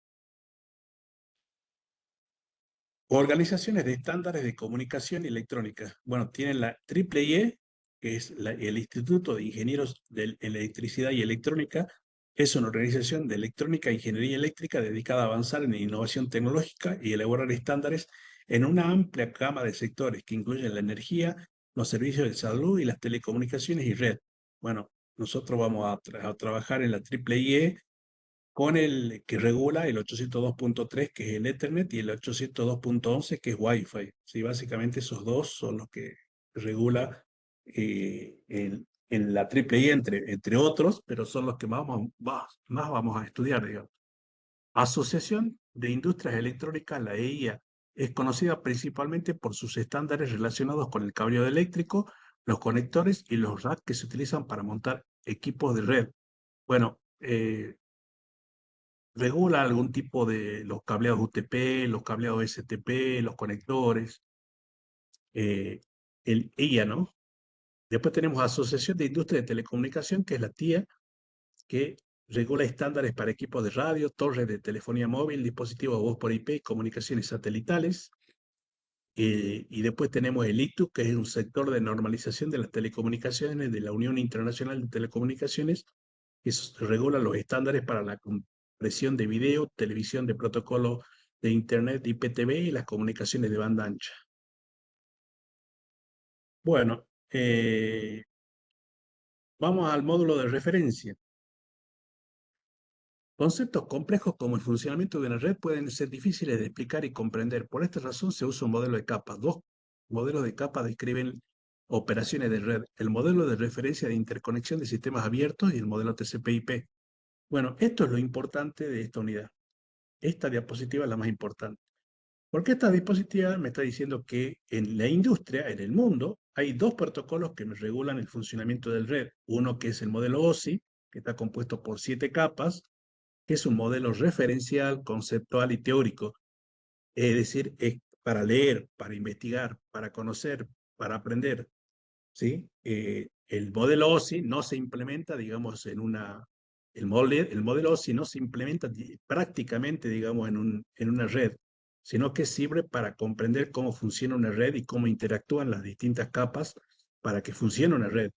Organizaciones de estándares de comunicación electrónica. Bueno, tienen la IEEE, que es el Instituto de Ingenieros de Electricidad y Electrónica, Es una organización de electrónica e ingeniería eléctrica dedicada a avanzar en innovación tecnológica y elaborar estándares en una amplia gama de sectores que incluyen la energía, los servicios de salud y las telecomunicaciones y red. Bueno, nosotros vamos a trabajar en la IEEE con el que regula el 802.3, que es el Ethernet, y el 802.11, que es Wi-Fi. Sí, básicamente esos dos son los que regula en la IEEE, entre otros, pero son los que más vamos a estudiar, digamos. Asociación de Industrias Electrónicas, la EIA, es conocida principalmente por sus estándares relacionados con el cableado eléctrico, los conectores y los racks que se utilizan para montar equipos de red. Bueno, regula algún tipo de los cableados UTP, los cableados STP, los conectores, el EIA, ¿no? Después tenemos Asociación de Industria de Telecomunicación, que es la TIA, que regula estándares para equipos de radio, torres de telefonía móvil, dispositivos de voz por IP, comunicaciones satelitales. Y después tenemos el ITU, que es un sector de normalización de las telecomunicaciones de la Unión Internacional de Telecomunicaciones, que regula los estándares para la compresión de video, televisión de protocolo de Internet, IPTV y las comunicaciones de banda ancha. Bueno, vamos al módulo de referencia. Conceptos complejos como el funcionamiento de una red pueden ser difíciles de explicar y comprender. Por esta razón se usa un modelo de capas. Dos modelos de capas describen operaciones de red. El modelo de referencia de interconexión de sistemas abiertos y el modelo TCP/IP. Bueno, esto es lo importante de esta unidad. Esta diapositiva es la más importante. Porque esta diapositiva me está diciendo que en la industria, en el mundo, hay dos protocolos que me regulan el funcionamiento del red. Uno que es el modelo OSI, que está compuesto por 7 capas, que es un modelo referencial, conceptual y teórico. Es decir, es para leer, para investigar, para conocer, para aprender. ¿Sí? El modelo OSI no se implementa, digamos, el modelo OSI no se implementa prácticamente, digamos, en una red, sino que sirve para comprender cómo funciona una red y cómo interactúan las distintas capas para que funcione una red.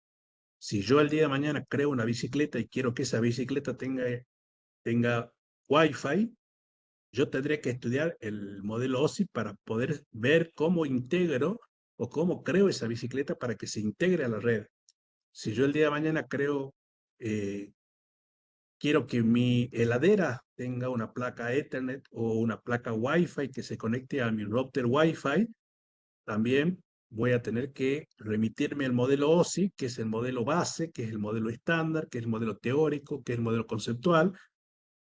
Si yo el día de mañana creo una bicicleta y quiero que esa bicicleta tenga Wi-Fi, yo tendré que estudiar el modelo OSI para poder ver cómo integro o cómo creo esa bicicleta para que se integre a la red. Si yo el día de mañana eh, quiero que mi heladera tenga una placa Ethernet o una placa Wi-Fi que se conecte a mi router Wi-Fi, también voy a tener que remitirme al modelo OSI, que es el modelo base, que es el modelo estándar, que es el modelo teórico, que es el modelo conceptual,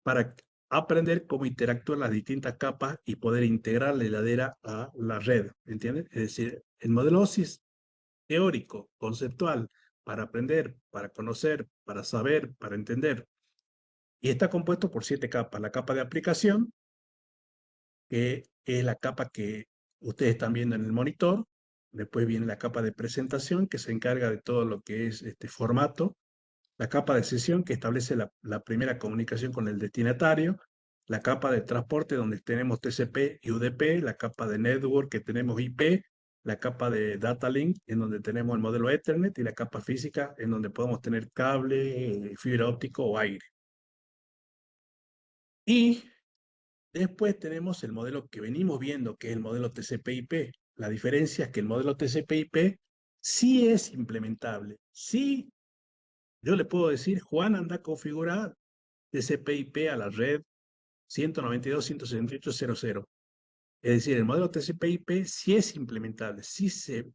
para aprender cómo interactúan las distintas capas y poder integrar la heladera a la red, ¿entiendes? Es decir, el modelo OSI es teórico, conceptual, para aprender, para conocer, para saber, para entender. Y está compuesto por 7 capas. La capa de aplicación, que es la capa que ustedes están viendo en el monitor. Después viene la capa de presentación, que se encarga de todo lo que es este formato. La capa de sesión, que establece la primera comunicación con el destinatario. La capa de transporte, donde tenemos TCP y UDP. La capa de network, que tenemos IP. La capa de data link, en donde tenemos el modelo Ethernet. Y la capa física, en donde podemos tener cable, fibra óptica o aire. Y después tenemos el modelo que venimos viendo, que es el modelo TCP/IP. La diferencia es que el modelo TCP/IP sí es implementable. Sí, yo le puedo decir, Juan, anda a configurar TCP/IP a la red 192.168.0.0. Es decir, el modelo TCP/IP sí es implementable, sí se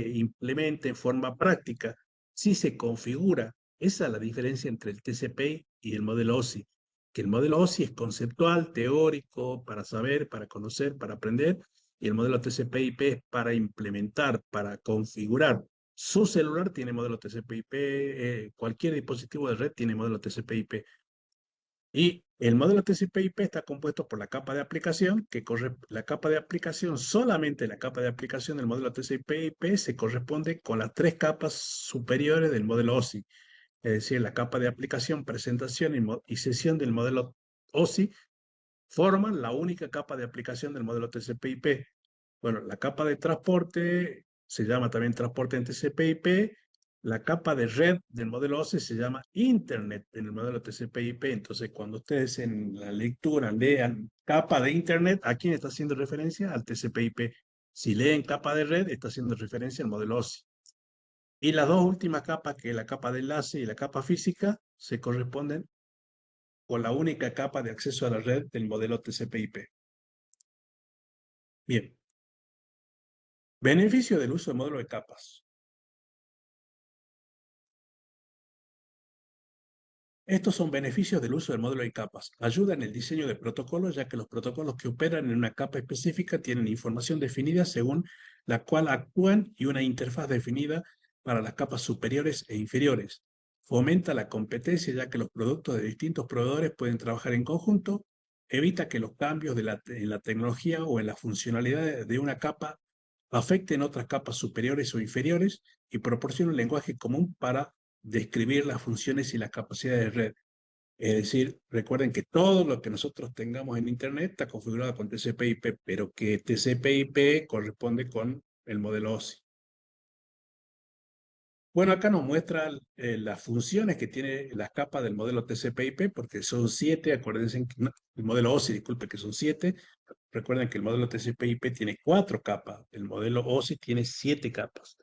implementa en forma práctica, sí se configura. Esa es la diferencia entre el TCP y el modelo OSI, que el modelo OSI es conceptual, teórico, para saber, para conocer, para aprender, y el modelo TCP/IP es para implementar, para configurar. Su celular tiene modelo TCP/IP, cualquier dispositivo de red tiene modelo TCP/IP. Y el modelo TCP/IP está compuesto por la capa de aplicación, que corre la capa de aplicación, solamente la capa de aplicación del modelo TCP/IP se corresponde con las 3 capas superiores del modelo OSI. Es decir, la capa de aplicación, presentación y sesión del modelo OSI forman la única capa de aplicación del modelo TCP/IP. Bueno, la capa de transporte se llama también transporte en TCP/IP. La capa de red del modelo OSI se llama Internet en el modelo TCP/IP. Entonces, cuando ustedes en la lectura lean capa de Internet, ¿a quién está haciendo referencia? Al TCP/IP. Si leen capa de red, está haciendo referencia al modelo OSI. Y las dos últimas capas, que es la capa de enlace y la capa física, se corresponden con la única capa de acceso a la red del modelo TCP/IP. Bien, beneficio del uso del modelo de capas. Estos son beneficios del uso del módulo de capas. Ayuda en el diseño de protocolos, ya que los protocolos que operan en una capa específica tienen información definida según la cual actúan y una interfaz definida para las capas superiores e inferiores. Fomenta la competencia, ya que los productos de distintos proveedores pueden trabajar en conjunto. Evita que los cambios en la tecnología o en la funcionalidad de una capa afecten otras capas superiores o inferiores y proporciona un lenguaje común para describir las funciones y las capacidades de red. Es decir, recuerden que todo lo que nosotros tengamos en Internet está configurado con TCP/IP, pero que TCP/IP corresponde con el modelo OSI. Bueno, acá nos muestra las funciones que tiene las capas del modelo TCP/IP, porque son 7, acuérdense, que el modelo OSI, disculpe, que son 7. Recuerden que el modelo TCP/IP tiene 4 capas, el modelo OSI tiene 7 capas.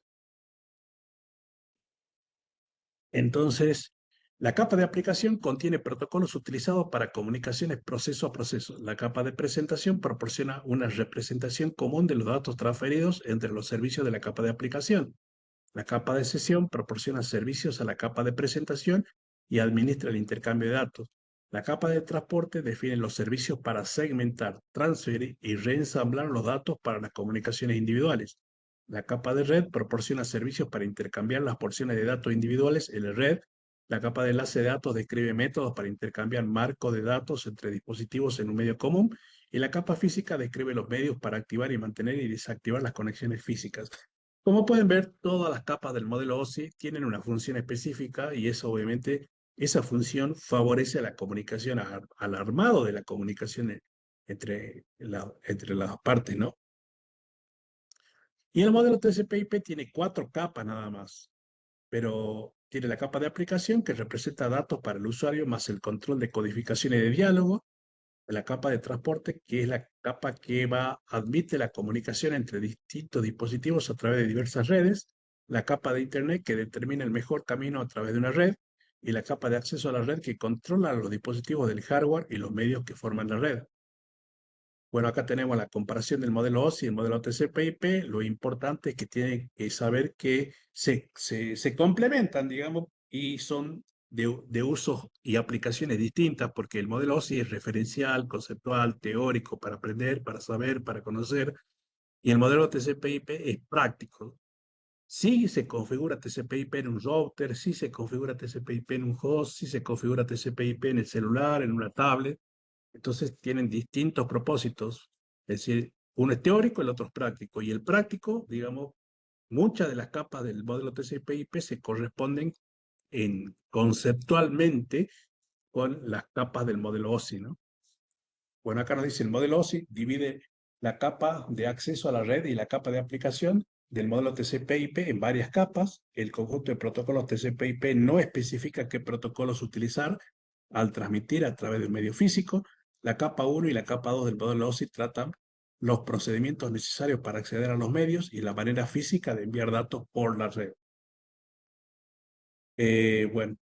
Entonces, la capa de aplicación contiene protocolos utilizados para comunicaciones proceso a proceso. La capa de presentación proporciona una representación común de los datos transferidos entre los servicios de la capa de aplicación. La capa de sesión proporciona servicios a la capa de presentación y administra el intercambio de datos. La capa de transporte define los servicios para segmentar, transferir y reensamblar los datos para las comunicaciones individuales. La capa de red proporciona servicios para intercambiar las porciones de datos individuales en la red. La capa de enlace de datos describe métodos para intercambiar marcos de datos entre dispositivos en un medio común. Y la capa física describe los medios para activar y mantener y desactivar las conexiones físicas. Como pueden ver, todas las capas del modelo OSI tienen una función específica y eso obviamente, esa función favorece a la comunicación, al armado de la comunicación entre las partes, ¿no? Y el modelo TCP/IP tiene 4 capas nada más, pero tiene la capa de aplicación que representa datos para el usuario más el control de codificación y de diálogo, la capa de transporte, que es la capa que admite la comunicación entre distintos dispositivos a través de diversas redes, la capa de Internet que determina el mejor camino a través de una red, y la capa de acceso a la red que controla los dispositivos del hardware y los medios que forman la red. Bueno, acá tenemos la comparación del modelo OSI y el modelo TCP/IP. Lo importante es que tienen que saber que se complementan, digamos, y son de usos y aplicaciones distintas, porque el modelo OSI es referencial, conceptual, teórico, para aprender, para saber, para conocer, y el modelo TCP/IP es práctico. Sí se configura TCP/IP en un router, sí se configura TCP/IP en un host, sí se configura TCP/IP en el celular, en una tablet. Entonces tienen distintos propósitos. Es decir, uno es teórico, el otro es práctico. Y el práctico, digamos, muchas de las capas del modelo TCP/IP se corresponden conceptualmente con las capas del modelo OSI, ¿no? Bueno, acá nos dice el modelo OSI divide la capa de acceso a la red y la capa de aplicación del modelo TCP/IP en varias capas. El conjunto de protocolos TCP/IP no especifica qué protocolos utilizar al transmitir a través de un medio físico. La capa 1 y la capa 2 del modelo OSI tratan los procedimientos necesarios para acceder a los medios y la manera física de enviar datos por la red. Bueno,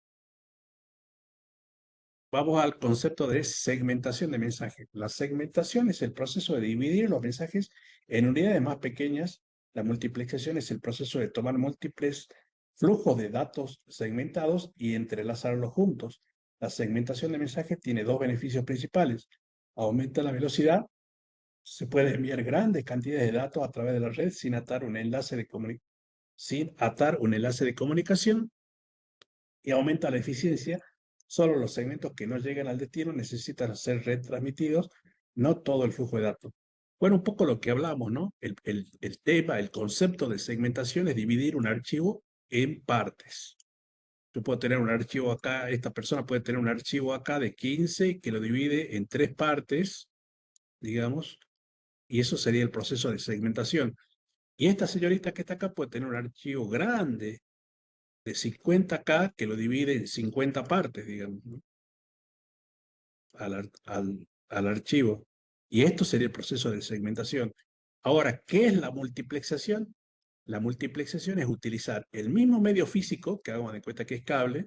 vamos al concepto de segmentación de mensajes. La segmentación es el proceso de dividir los mensajes en unidades más pequeñas. La multiplicación es el proceso de tomar múltiples flujos de datos segmentados y entrelazarlos juntos. La segmentación de mensajes tiene dos beneficios principales. Aumenta la velocidad. Se puede enviar grandes cantidades de datos a través de la red sin atar un enlace de comunicación, y aumenta la eficiencia. Solo los segmentos que no llegan al destino necesitan ser retransmitidos, no todo el flujo de datos. Bueno, un poco lo que hablamos, ¿no? El tema, el concepto de segmentación es dividir un archivo en partes. Yo puedo tener un archivo acá, esta persona puede tener un archivo acá de 15 que lo divide en 3 partes, digamos, y eso sería el proceso de segmentación. Y esta señorita que está acá puede tener un archivo grande de 50K que lo divide en 50 partes, digamos, ¿no? al archivo. Y esto sería el proceso de segmentación. Ahora, ¿qué es la multiplexación? La multiplexación es utilizar el mismo medio físico, que hagamos de cuenta que es cable,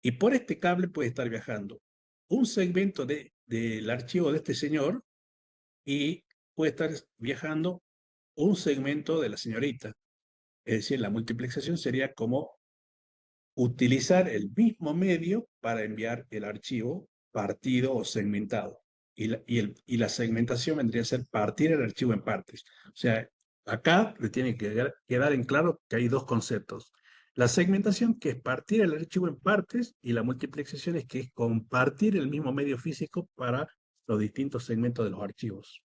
y por este cable puede estar viajando un segmento del archivo de este señor y puede estar viajando un segmento de la señorita. Es decir, la multiplexación sería como utilizar el mismo medio para enviar el archivo partido o segmentado. Y la segmentación vendría a ser partir el archivo en partes. O sea, acá le tiene que quedar en claro que hay dos conceptos. La segmentación, que es partir el archivo en partes, y la multiplexación es que es compartir el mismo medio físico para los distintos segmentos de los archivos.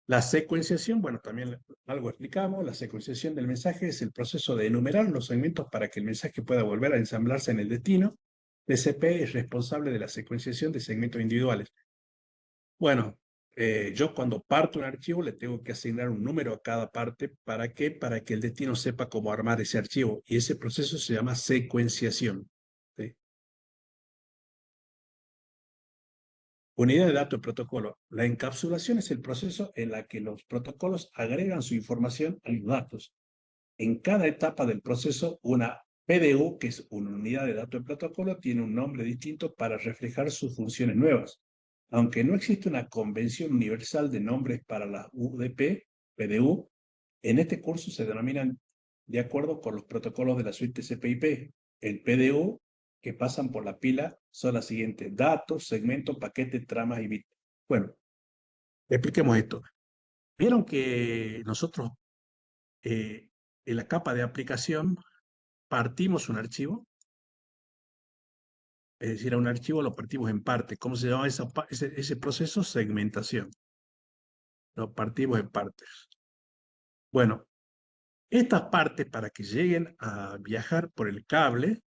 La secuenciación, bueno, también algo explicamos, la secuenciación del mensaje es el proceso de enumerar los segmentos para que el mensaje pueda volver a ensamblarse en el destino. TCP es responsable de la secuenciación de segmentos individuales. Bueno, yo cuando parto un archivo le tengo que asignar un número a cada parte. ¿Para qué? Para que el destino sepa cómo armar ese archivo. Y ese proceso se llama secuenciación. ¿Sí? Unidad de datos de protocolo. La encapsulación es el proceso en la que los protocolos agregan su información a los datos. En cada etapa del proceso, una PDU, que es una unidad de datos de protocolo, tiene un nombre distinto para reflejar sus funciones nuevas. Aunque no existe una convención universal de nombres para la UDP, PDU, en este curso se denominan de acuerdo con los protocolos de la suite TCP/IP. El PDU que pasan por la pila son las siguientes: datos, segmento, paquete, tramas y bit. Bueno, expliquemos esto. Vieron que nosotros en la capa de aplicación partimos un archivo, es decir, a un archivo lo partimos en partes. ¿Cómo se llama ese proceso? Segmentación. Lo partimos en partes. Bueno, estas partes, para que lleguen a viajar por el cable,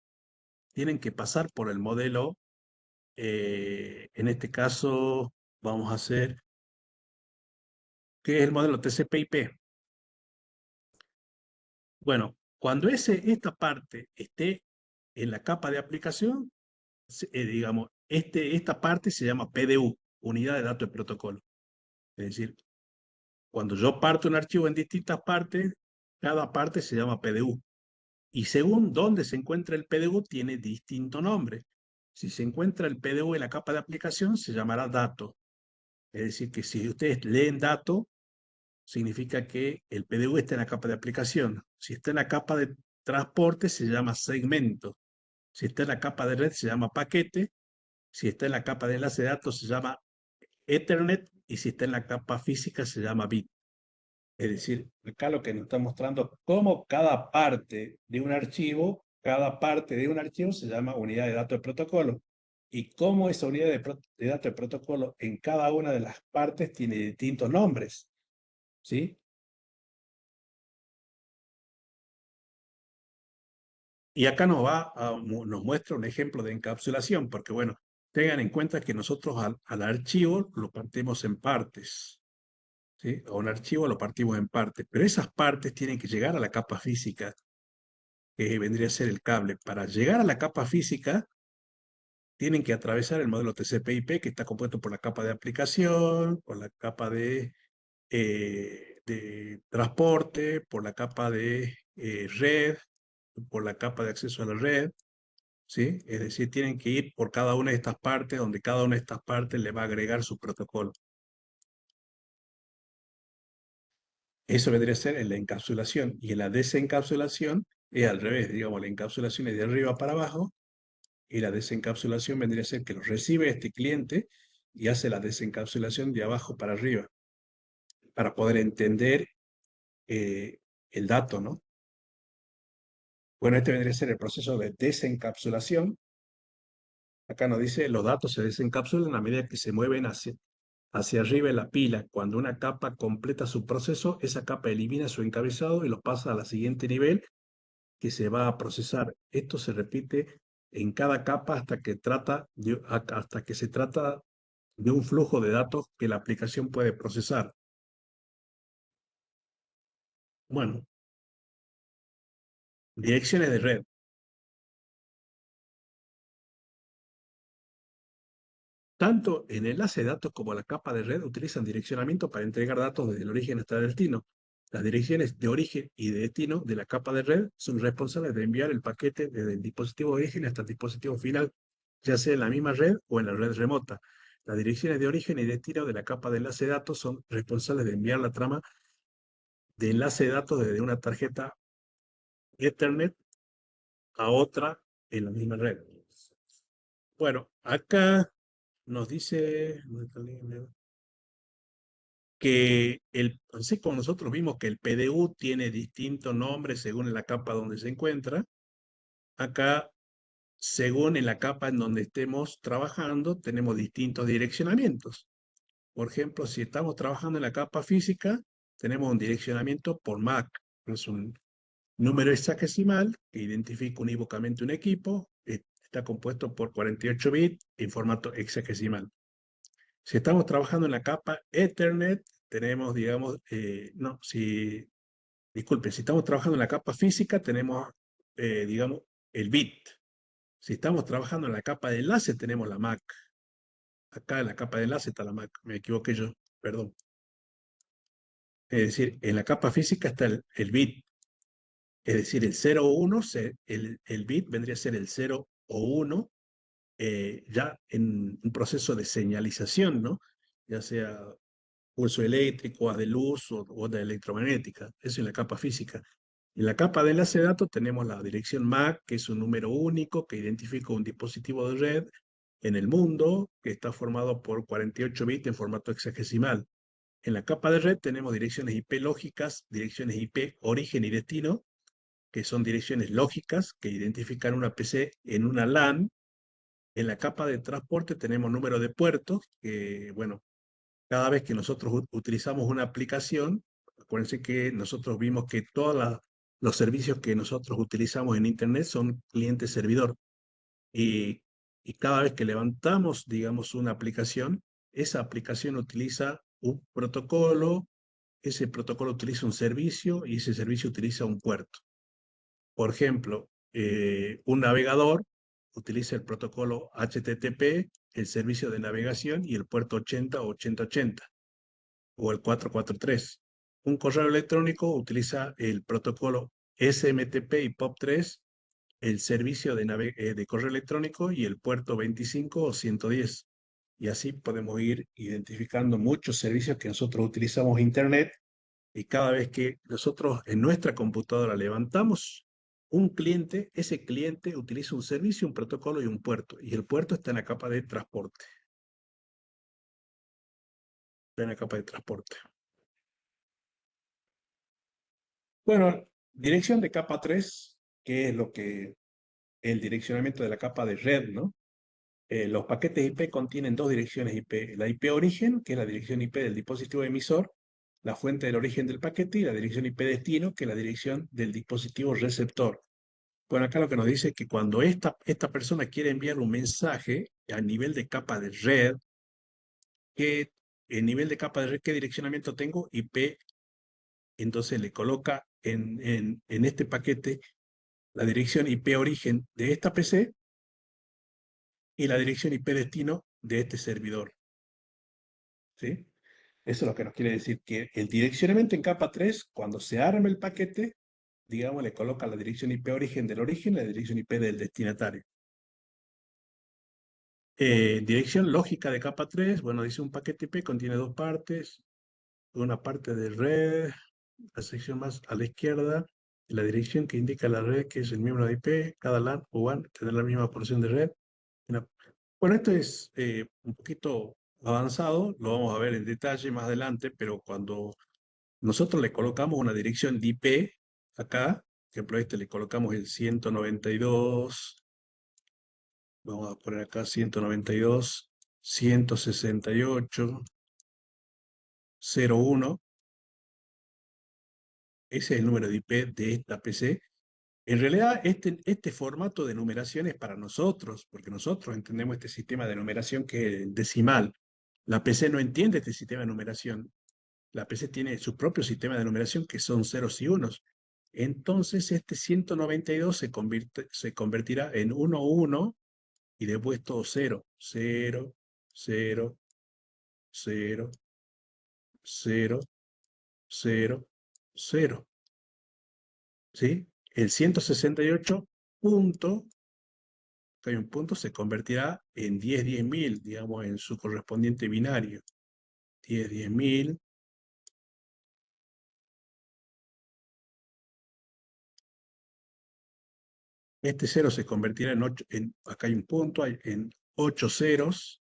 tienen que pasar por el modelo, en este caso vamos a hacer, ¿qué es el modelo TCP/IP? Bueno, cuando esta parte esté en la capa de aplicación, digamos, esta parte se llama PDU, unidad de datos de protocolo. Es decir, cuando yo parto un archivo en distintas partes, cada parte se llama PDU. Y según dónde se encuentra el PDU, tiene distinto nombre. Si se encuentra el PDU en la capa de aplicación, se llamará dato. Es decir, que si ustedes leen dato, significa que el PDU está en la capa de aplicación. Si está en la capa de transporte, se llama segmento. Si está en la capa de red, se llama paquete. Si está en la capa de enlace de datos, se llama Ethernet. Y si está en la capa física, se llama bit. Es decir, acá lo que nos está mostrando cómo cada parte de un archivo se llama unidad de datos de protocolo. Y cómo esa unidad de datos de protocolo en cada una de las partes tiene distintos nombres. ¿Sí? Y acá nos muestra un ejemplo de encapsulación, porque bueno, tengan en cuenta que nosotros al archivo lo partimos en partes. ¿Sí? A un archivo lo partimos en partes, pero esas partes tienen que llegar a la capa física, que vendría a ser el cable. Para llegar a la capa física, tienen que atravesar el modelo TCP/IP, que está compuesto por la capa de aplicación, por la capa de transporte, por la capa de red, por la capa de acceso a la red, ¿sí? Es decir, tienen que ir por cada una de estas partes, donde cada una de estas partes le va a agregar su protocolo. Eso vendría a ser en la encapsulación. Y en la desencapsulación es al revés, digamos, la encapsulación es de arriba para abajo, y la desencapsulación vendría a ser que lo recibe este cliente y hace la desencapsulación de abajo para arriba, para poder entender eh, el dato, ¿no? Bueno, este vendría a ser el proceso de desencapsulación. Acá nos dice, los datos se desencapsulan a medida que se mueven hacia arriba en la pila. Cuando una capa completa su proceso, esa capa elimina su encabezado y lo pasa a la siguiente nivel, que se va a procesar. Esto se repite en cada capa hasta que se trata de un flujo de datos que la aplicación puede procesar. Bueno, Direcciones de red. Tanto el enlace de datos como la capa de red utilizan direccionamiento para entregar datos desde el origen hasta el destino. Las direcciones de origen y de destino de la capa de red son responsables de enviar el paquete desde el dispositivo de origen hasta el dispositivo final, ya sea en la misma red o en la red remota. Las direcciones de origen y destino de la capa de enlace de datos son responsables de enviar la trama de enlace de datos desde una tarjeta Ethernet a otra en la misma red. Bueno, acá nos dice que así como nosotros vimos que el PDU tiene distintos nombres según la capa donde se encuentra, acá, según en la capa en donde estemos trabajando, tenemos distintos direccionamientos. Por ejemplo, si estamos trabajando en la capa física, tenemos un direccionamiento por MAC, es un número hexadecimal que identifica unívocamente un equipo, está compuesto por 48 bits en formato hexadecimal. Si estamos trabajando en la capa Ethernet, tenemos, digamos, no, si, disculpe, si estamos trabajando en la capa física, tenemos, digamos, el bit. Si estamos trabajando en la capa de enlace, tenemos la MAC. Acá en la capa de enlace está la MAC, me equivoqué yo, perdón. Es decir, en la capa física está el bit. Es decir, el 0 o 1, el bit vendría a ser el 0 o 1, ya en un proceso de señalización, ¿no? Ya sea pulso eléctrico, haz de luz o de electromagnética. Eso en la capa física. En la capa de enlace de datos tenemos la dirección MAC, que es un número único que identifica un dispositivo de red en el mundo, que está formado por 48 bits en formato hexadecimal. En la capa de red tenemos direcciones IP lógicas, direcciones IP origen y destino, que son direcciones lógicas que identifican una PC en una LAN. En la capa de transporte tenemos número de puertos, que, bueno, cada vez que nosotros utilizamos una aplicación, acuérdense que nosotros vimos que todos los servicios que nosotros utilizamos en Internet son cliente-servidor. Y, y cada vez que levantamos, digamos, una aplicación, esa aplicación utiliza un protocolo, ese protocolo utiliza un servicio y ese servicio utiliza un puerto. Por ejemplo, un navegador utiliza el protocolo HTTP, el servicio de navegación y el puerto 80 o 8080 o el 443. Un correo electrónico utiliza el protocolo SMTP y POP3, el servicio de correo electrónico y el puerto 25 o 110. Y así podemos ir identificando muchos servicios que nosotros utilizamos Internet y cada vez que nosotros en nuestra computadora levantamos un cliente, ese cliente utiliza un servicio, un protocolo y un puerto. Y el puerto está en la capa de transporte. Está en la capa de transporte. Bueno, dirección de capa 3, que es lo que el direccionamiento de la capa de red, ¿no? Los paquetes IP contienen dos direcciones IP. La IP origen, que es la dirección IP del dispositivo emisor, la fuente del origen del paquete, y la dirección IP destino, que es la dirección del dispositivo receptor. Bueno, acá lo que nos dice es que cuando esta persona quiere enviar un mensaje a nivel de capa de red, que en nivel de capa de red, ¿qué direccionamiento tengo? IP. Entonces le coloca en este paquete la dirección IP origen de esta PC y la dirección IP destino de este servidor. ¿Sí? Eso es lo que nos quiere decir, que el direccionamiento en capa 3, cuando se arma el paquete, digamos, le coloca la dirección IP origen del origen y la dirección IP del destinatario. Dirección lógica de capa 3, bueno, dice un paquete IP contiene dos partes, una parte de red, la sección más a la izquierda, la dirección que indica la red, que es el miembro de IP, cada LAN o WAN tendrá la misma porción de red. Bueno, esto es un poquito avanzado, lo vamos a ver en detalle más adelante, pero cuando nosotros le colocamos una dirección de IP acá, por ejemplo, a este le colocamos el 192, vamos a poner acá 192, 168.0.1, ese es el número de IP de esta PC. En realidad, este formato de numeración es para nosotros, porque nosotros entendemos este sistema de numeración que es el decimal. La PC no entiende este sistema de numeración. La PC tiene su propio sistema de numeración que son ceros y unos. Entonces este 192 se convertirá en 1, 1 y después todo 0, 0, 0, 0, 0, 0, 0. ¿Sí? El 168 punto, que hay un punto, se convertirá en 10, 10.000, digamos, en su correspondiente binario. 10, 10.000. Este 0 se convertirá en 8, acá hay un punto, en 8 ceros,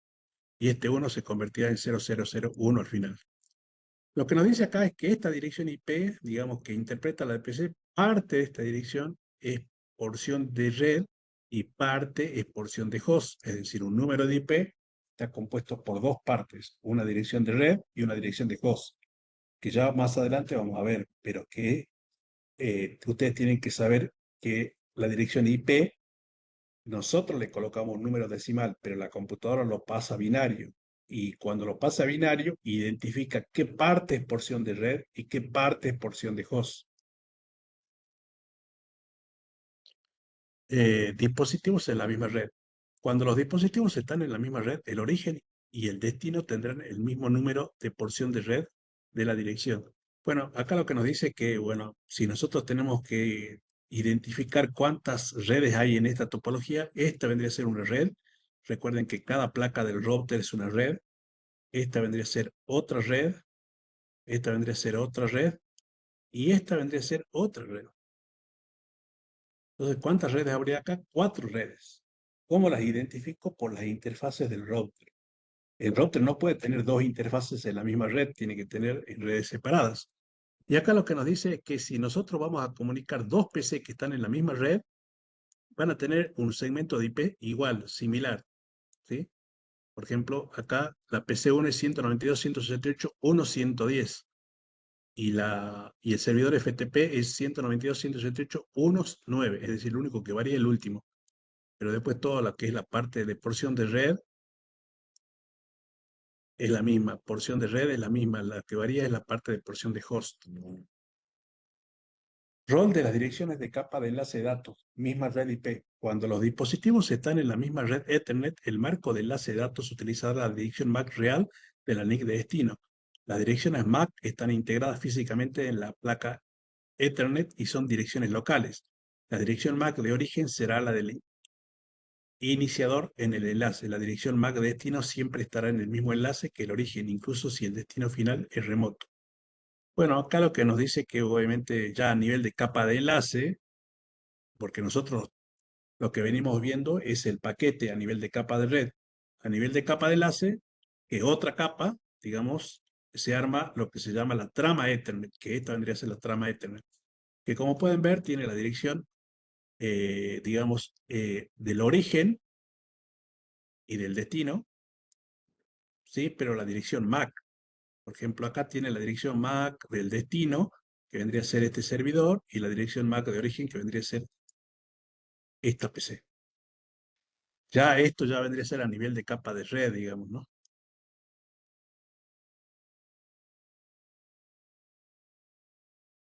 y este 1 se convertirá en 0001 al final. Lo que nos dice acá es que esta dirección IP, digamos que interpreta la DPC, parte de esta dirección es porción de red y parte es porción de host, es decir, un número de IP está compuesto por dos partes, una dirección de red y una dirección de host, que ya más adelante vamos a ver, pero que ustedes tienen que saber que la dirección IP, nosotros le colocamos un número decimal, pero la computadora lo pasa a binario. Y cuando lo pasa a binario, identifica qué parte es porción de red y qué parte es porción de host. Dispositivos en la misma red. Cuando los dispositivos están en la misma red, el origen y el destino tendrán el mismo número de porción de red de la dirección. Bueno, acá lo que nos dice que, bueno, si nosotros tenemos que identificar cuántas redes hay en esta topología, esta vendría a ser una red. Recuerden que cada placa del router es una red. Esta vendría a ser otra red. Esta vendría a ser otra red. Y esta vendría a ser otra red. Entonces, ¿cuántas redes habría acá? 4 redes. ¿Cómo las identifico? Por las interfaces del router. El router no puede tener dos interfaces en la misma red, tiene que tener en redes separadas. Y acá lo que nos dice es que si nosotros vamos a comunicar dos PC que están en la misma red, van a tener un segmento de IP igual, similar, ¿sí? Por ejemplo, acá la PC1 es 192.168.1.110 y el servidor FTP es 192.168.1.9, es decir, lo único que varía es el último. Pero después toda lo que es la parte de porción de red es la misma, porción de red es la misma, la que varía es la parte de porción de host. Rol de las direcciones de capa de enlace de datos, misma red IP. Cuando los dispositivos están en la misma red Ethernet, el marco de enlace de datos utilizará la dirección MAC real de la NIC de destino. Las direcciones MAC están integradas físicamente en la placa Ethernet y son direcciones locales. La dirección MAC de origen será la del iniciador en el enlace. La dirección MAC de destino siempre estará en el mismo enlace que el origen, incluso si el destino final es remoto. Bueno, acá lo que nos dice que obviamente ya a nivel de capa de enlace, porque nosotros lo que venimos viendo es el paquete a nivel de capa de red. A nivel de capa de enlace, que otra capa, digamos, se arma lo que se llama la trama Ethernet, que esta vendría a ser la trama Ethernet, que como pueden ver tiene la dirección, digamos, del origen y del destino, ¿sí? Pero la dirección MAC. Por ejemplo, acá tiene la dirección MAC del destino, que vendría a ser este servidor, y la dirección MAC de origen, que vendría a ser esta PC. Ya esto ya vendría a ser a nivel de capa de red, digamos, ¿no?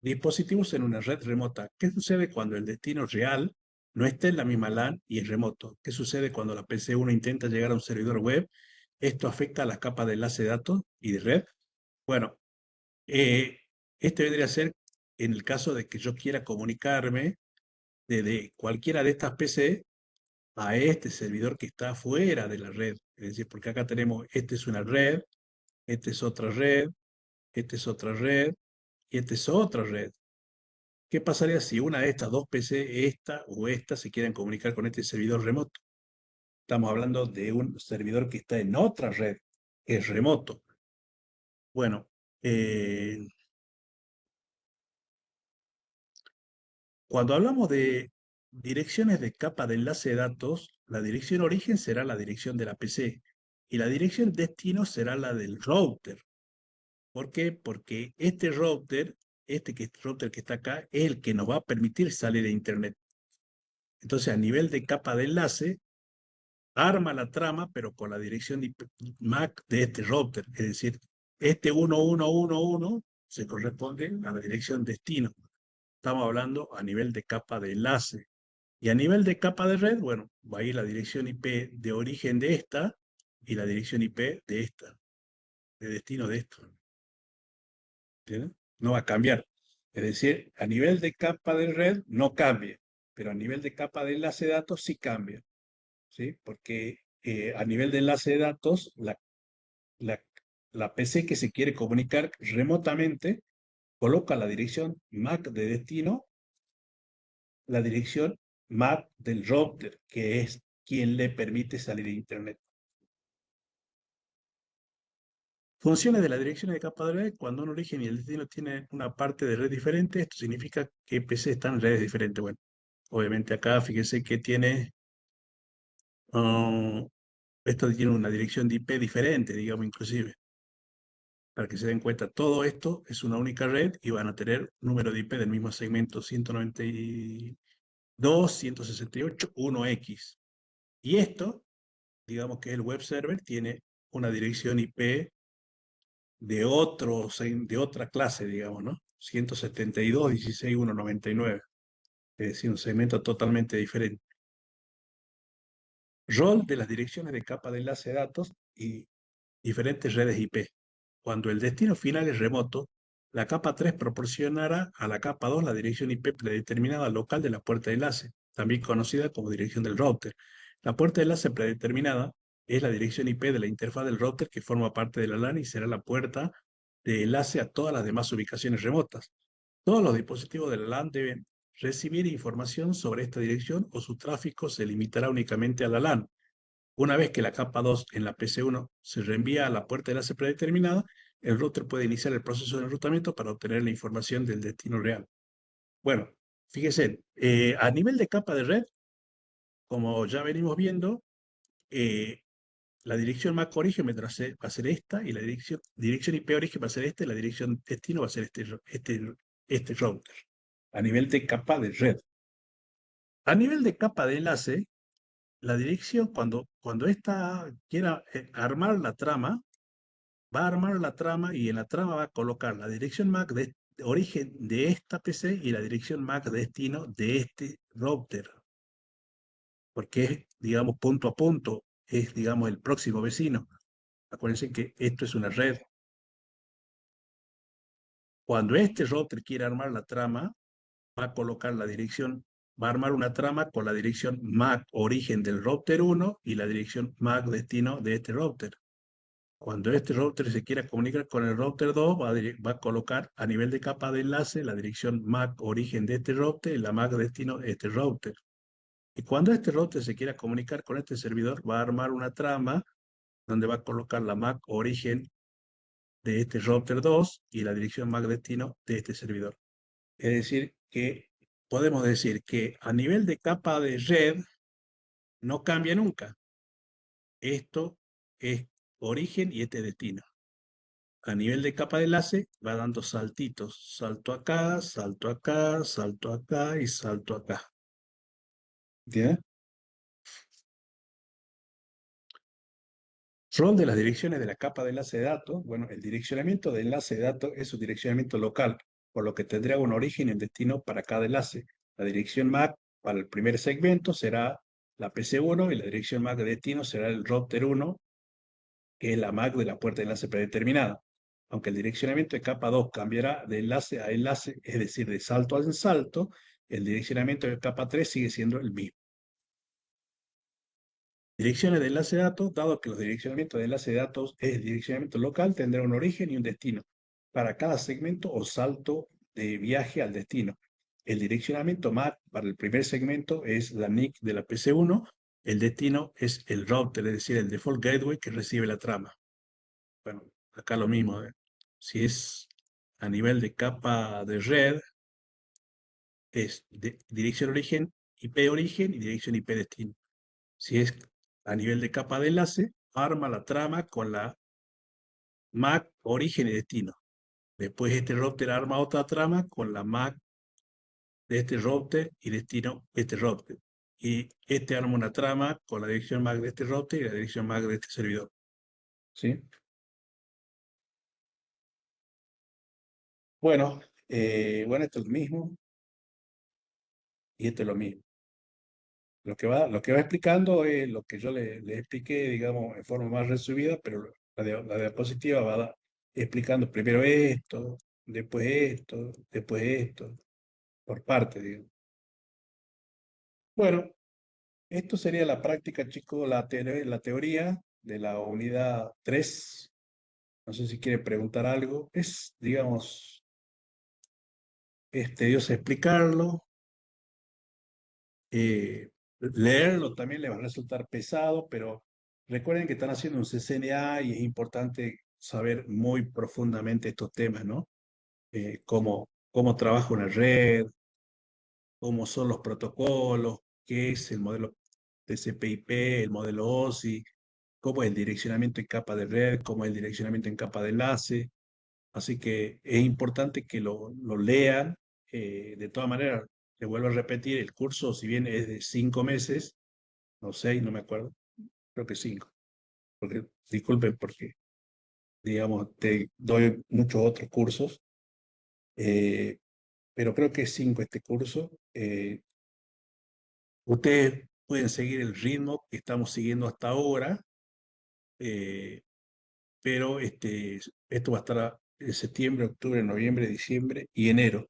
Dispositivos en una red remota. ¿Qué sucede cuando el destino real no está en la misma LAN y es remoto? ¿Qué sucede cuando la PC1 intenta llegar a un servidor web? ¿Esto afecta a la capa de enlace de datos y de red? Bueno, eh, este vendría a ser en el caso de que yo quiera comunicarme desde cualquiera de estas PC a este servidor que está fuera de la red. Es decir, porque acá tenemos, este es una red, esta es otra red, esta es otra red y esta es otra red. ¿Qué pasaría si una de estas dos PC, esta o esta, se quieren comunicar con este servidor remoto? Estamos hablando de un servidor que está en otra red, es remoto. Bueno, eh, cuando hablamos de direcciones de capa de enlace de datos, la dirección origen será la dirección de la PC y la dirección destino será la del router. ¿Por qué? Porque este router que está acá, es el que nos va a permitir salir a Internet. Entonces, a nivel de capa de enlace, arma la trama, pero con la dirección de MAC de este router. Es decir, este 1111 se corresponde a la dirección destino. estamos hablando a nivel de capa de enlace. Y a nivel de capa de red, bueno, va a ir la dirección IP de origen de esta y la dirección IP de esta, de destino de esto. ¿Entienden? No va a cambiar. Es decir, a nivel de capa de red no cambia, pero a nivel de capa de enlace de datos sí cambia, ¿sí? Porque a nivel de enlace de datos, la, la PC que se quiere comunicar remotamente coloca la dirección MAC de destino, la dirección MAC del router, que es quien le permite salir a Internet. Funciones de las direcciones de capa de red: cuando un origen y el destino tienen una parte de red diferente, esto significa que PC están en redes diferentes. Bueno, obviamente acá fíjense que tiene, ah, esto tiene una dirección de IP diferente, digamos, inclusive. Para que se den cuenta, todo esto es una única red y van a tener número de IP del mismo segmento 192, 168, 1X. Y esto, digamos que el web server tiene una dirección IP de otra clase, digamos, ¿no? 172, 16, 199. Es decir, un segmento totalmente diferente. Rol de las direcciones de capa de enlace de datos y diferentes redes IP. Cuando el destino final es remoto, la capa 3 proporcionará a la capa 2 la dirección IP predeterminada local de la puerta de enlace, también conocida como dirección del router. La puerta de enlace predeterminada es la dirección IP de la interfaz del router que forma parte de la LAN y será la puerta de enlace a todas las demás ubicaciones remotas. Todos los dispositivos de la LAN deben recibir información sobre esta dirección o su tráfico se limitará únicamente a la LAN. Una vez que la capa 2 en la PC1 se reenvía a la puerta de enlace predeterminada, el router puede iniciar el proceso de enrutamiento para obtener la información del destino real. Bueno, fíjense, a nivel de capa de red, como ya venimos viendo, eh, la dirección MAC origen va a ser esta, y la dirección IP origen va a ser esta, y la dirección destino va a ser este router, a nivel de capa de red. A nivel de capa de enlace, la dirección, cuando esta quiera armar la trama, va a armar la trama y en la trama va a colocar la dirección MAC de origen de esta PC y la dirección MAC destino de este router, porque es, digamos, punto a punto, es, digamos, el próximo vecino. Acuérdense que esto es una red. Cuando este router quiere armar la trama, va a colocar la dirección, va a armar una trama con la dirección MAC origen del router 1 y la dirección MAC destino de este router. Cuando este router se quiera comunicar con el router 2, va a colocar a nivel de capa de enlace la dirección MAC origen de este router y la MAC destino de este router. Y cuando este router se quiera comunicar con este servidor, va a armar una trama donde va a colocar la MAC origen de este router 2 y la dirección MAC destino de este servidor. Es decir, que podemos decir que a nivel de capa de red no cambia nunca. Esto es origen y este es destino. A nivel de capa de enlace va dando saltitos. Salto acá, salto acá, salto acá y salto acá. ¿Entiendes? Rol de las direcciones de la capa de enlace de datos. Bueno, el direccionamiento de enlace de datos es un direccionamiento local, por lo que tendrá un origen y un destino para cada enlace. La dirección MAC para el primer segmento será la PC1 y la dirección MAC de destino será el router 1, que es la MAC de la puerta de enlace predeterminada. Aunque el direccionamiento de capa 2 cambiará de enlace a enlace, es decir, de salto a salto, el direccionamiento de capa 3 sigue siendo el mismo. Direcciones de enlace de datos: dado que los direccionamientos de enlace de datos es direccionamiento local, tendrá un origen y un destino para cada segmento o salto de viaje al destino. El direccionamiento MAC para el primer segmento es la NIC de la PC1, el destino es el router, es decir, el default gateway que recibe la trama. Bueno, acá lo mismo. Si es a nivel de capa de red, es dirección origen, IP origen y dirección IP destino. Si es a nivel de capa de enlace, arma la trama con la MAC origen y destino. Después este router arma otra trama con la MAC de este router y destino de este router. Y este arma una trama con la dirección MAC de este router y la dirección MAC de este servidor. ¿Sí? Bueno, esto es lo mismo. y esto es lo mismo. Lo que va explicando es lo que yo le expliqué, digamos, en forma más resumida, pero la diapositiva va explicando primero después esto, por parte, digamos. Bueno, esto sería la práctica, chicos, la teoría de la unidad 3. No sé si quiere preguntar algo. Es, digamos, es tedioso explicarlo. Leerlo también le va a resultar pesado, pero recuerden que están haciendo un CCNA y es importante saber muy profundamente estos temas, ¿no? Cómo trabaja una red, cómo son los protocolos, qué es el modelo TCP/IP, el modelo OSI, cómo es el direccionamiento en capa de red, cómo es el direccionamiento en capa de enlace. Así que es importante que lo lean. De todas maneras, te vuelvo a repetir, el curso, si bien es de 5 meses, o 6, no me acuerdo, creo que 5, porque, disculpen, porque, digamos, te doy muchos otros cursos, eh, pero creo que es 5 este curso. Ustedes pueden seguir el ritmo que estamos siguiendo hasta ahora, eh, pero esto va a estar en septiembre, octubre, noviembre, diciembre y enero.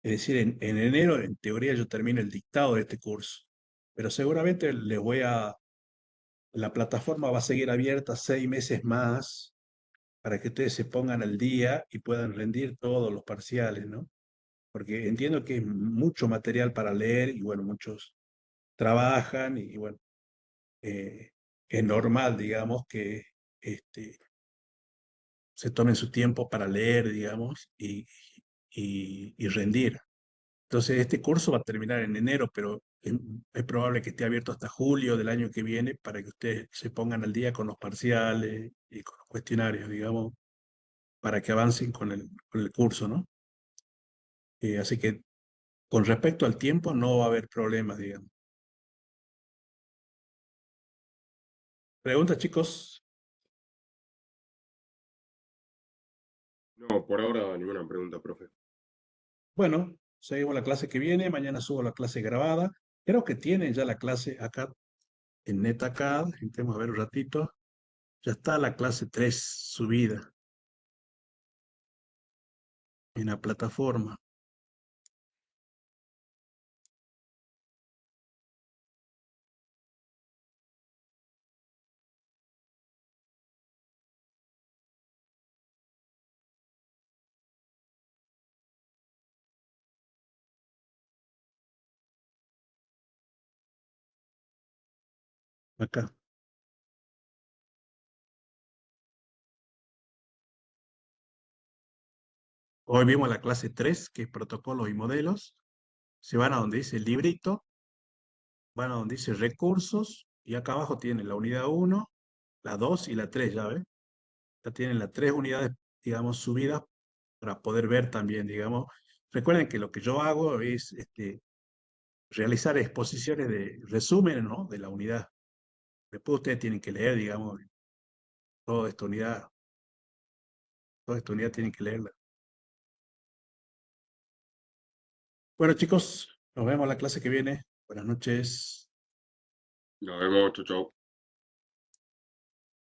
Es decir, en enero, en teoría, yo termino el dictado de este curso, pero seguramente la plataforma va a seguir abierta 6 meses más para que ustedes se pongan al día y puedan rendir todos los parciales, ¿no? Porque entiendo que es mucho material para leer y bueno, muchos trabajan y bueno, eh, es normal, digamos, que este, se tomen su tiempo para leer, digamos, y rendir. Entonces, este curso va a terminar en enero, pero es probable que esté abierto hasta julio del año que viene para que ustedes se pongan al día con los parciales y con los cuestionarios, digamos, para que avancen con el curso, ¿no? Así que con respecto al tiempo no va a haber problemas, digamos. Preguntas, chicos. No, por ahora ninguna pregunta, profe. Bueno, seguimos la clase que viene. Mañana subo la clase grabada. Creo que tienen ya la clase acá en NetAcad. Intentemos a ver un ratito. Ya está la clase 3 subida en la plataforma. Acá. Hoy vimos la clase 3, que es protocolos y modelos. Se van a donde dice librito, van a donde dice recursos, y acá abajo tienen la unidad 1, la 2 y la 3, ¿ya ven? Ya tienen las 3 unidades, digamos, subidas para poder ver también, digamos. Recuerden que lo que yo hago es realizar exposiciones de resumen, ¿no? De la unidad. Después ustedes tienen que leer, digamos, toda esta unidad, toda esta unidad tienen que leerla. Bueno, chicos, nos vemos la clase que viene. Buenas noches. Nos vemos, chau, chau.